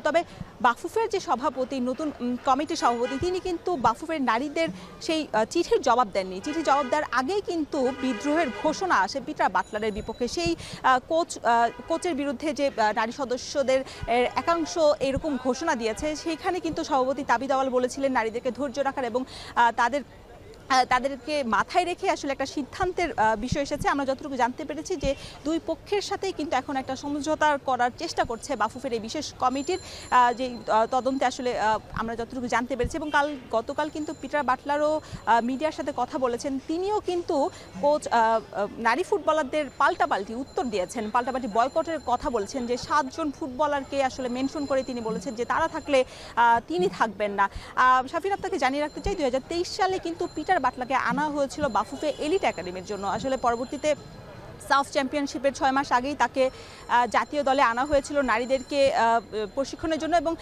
[SPEAKER 14] তবে বাফুফের যে সভাপতি, নতুন কমিটির সভাপতি, তিনি কিন্তু বাফুফের নারীদের সেই চিঠির জবাব দেননি। চিঠির জবাব দেওয়ার আগেই কিন্তু বিদ্রোহের ঘোষণা আসে পিটার বাটলারের বিপক্ষে। সেই কোচের বিরুদ্ধে যে নারী সদস্যদের একাংশ এরকম ঘোষণা দিয়েছে, সেইখানে কিন্তু সভাপতি তাবিদ আওয়াল বলেছিলেন নারীদেরকে ধৈর্য রাখার এবং তাদেরকে মাথায় রেখে আসলে একটা সিদ্ধান্তের বিষয় এসেছে। আমরা যতটুকু জানতে পেরেছি যে 2 পক্ষের সাথেই কিন্তু এখন একটা সমঝোতা করার চেষ্টা করছে বাফুফের এই বিশেষ কমিটির যে তদন্তে, আসলে আমরা যতটুকু জানতে পেরেছি। এবং গতকাল কিন্তু পিটার বাটলারও মিডিয়ার সাথে কথা বলেছেন। তিনিও কিন্তু কোচ নারী ফুটবলারদের পাল্টাপাল্টি উত্তর দিয়েছেন, পাল্টাপাল্টি বয়কটের কথা বলেছেন। যে 7 জন ফুটবলারকে আসলে মেনশন করে তিনি বলেছেন যে তারা থাকলে তিনি থাকবেন না। শাফিন, আপনাকে জানিয়ে রাখতে চাই 2023 সালে কিন্তু পিটার বাটলারকে আনা হয়েছিল বাফুফে এলিট একাডেমির জন্য। আসলে পরবর্তীতে সাফ চ্যাম্পিয়নশিপের 6 মাস আগেই তাকে জাতীয় দলে আনা হয়েছিল নারীদেরকে প্রশিক্ষণের জন্য, এবং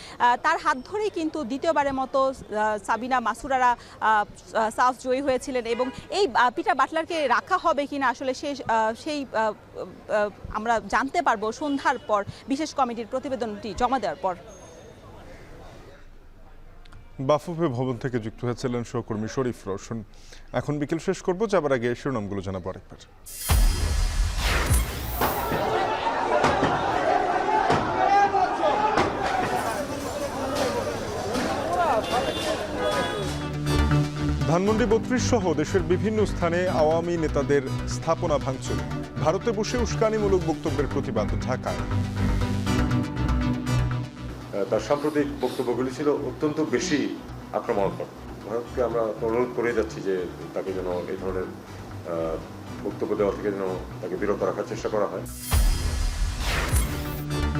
[SPEAKER 14] তার হাত ধরেই কিন্তু দ্বিতীয়বারের মতো সাবিনা মাসুরারা সাফ জয়ী হয়েছিলেন। এবং এই পিটা বাটলারকে রাখা হবে কিনা আসলে সেই আমরা জানতে পারবো সন্ধ্যার পর বিশেষ কমিটির প্রতিবেদনটি জমা দেওয়ার পর।
[SPEAKER 1] বাফুফে ভবন থেকে যুক্ত হয়েছিলেন সহকর্মী শরীফ রওশন। এখন বিকেল শেষ করবো, যাবার আগে শিরোনামগুলো জানাবো আরেকবার। ধানমন্ডি ৩২ সহ দেশের বিভিন্ন স্থানে আওয়ামী নেতাদের স্থাপনা ভাঙচুর। ভারতে বসে উস্কানিমূলক বক্তব্যের প্রতিবাদ ঢাকায়।
[SPEAKER 8] তার সাম্প্রতিক বক্তব্যগুলি ছিল অত্যন্ত বেশি আক্রমণাত্মক। ভারতকে আমরা অনুরোধ করে যাচ্ছি যে তাকে যেন এই ধরনের বক্তব্য দেওয়া থেকে যেন তাকে বিরত রাখার চেষ্টা করা হয়।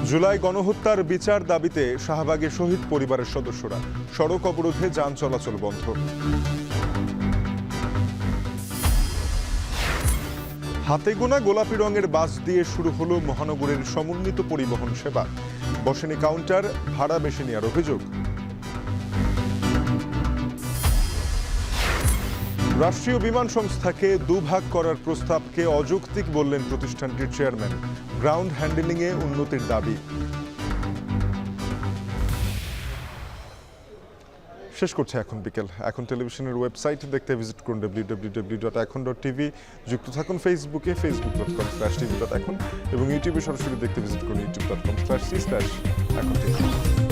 [SPEAKER 1] জুলাই গণহত্যার বিচার দাবিতে শাহবাগে শহীদ পরিবারের সদস্যরা, সড়ক অবরোধে যান চলাচল বন্ধ। হাতে গোনা গোলাপি রঙের বাস দিয়ে শুরু হলো মহানগরের সমন্বিত পরিবহন সেবা। বসেনি কাউন্টার, ভাড়া বেশি নেওয়ার অভিযোগ। রাষ্ট্রীয় বিমান সংস্থাকে দুভাগ করার প্রস্তাবকে অযৌক্তিক বললেন প্রতিষ্ঠানটির চেয়ারম্যান। গ্রাউন্ড হ্যান্ডেলিংয়ে উন্নতির দাবি। শেষ করছে এখন বিকেল। এখন টেলিভিশনের ওয়েবসাইট দেখতে ভিজিট করুন www.ekhon.tv। যুক্ত থাকুন ফেসবুকে facebook.com/tv.ekhon এবং ইউটিউবে সরাসরি দেখতে ভিজিট করুন youtube.com/c/ekhon TV।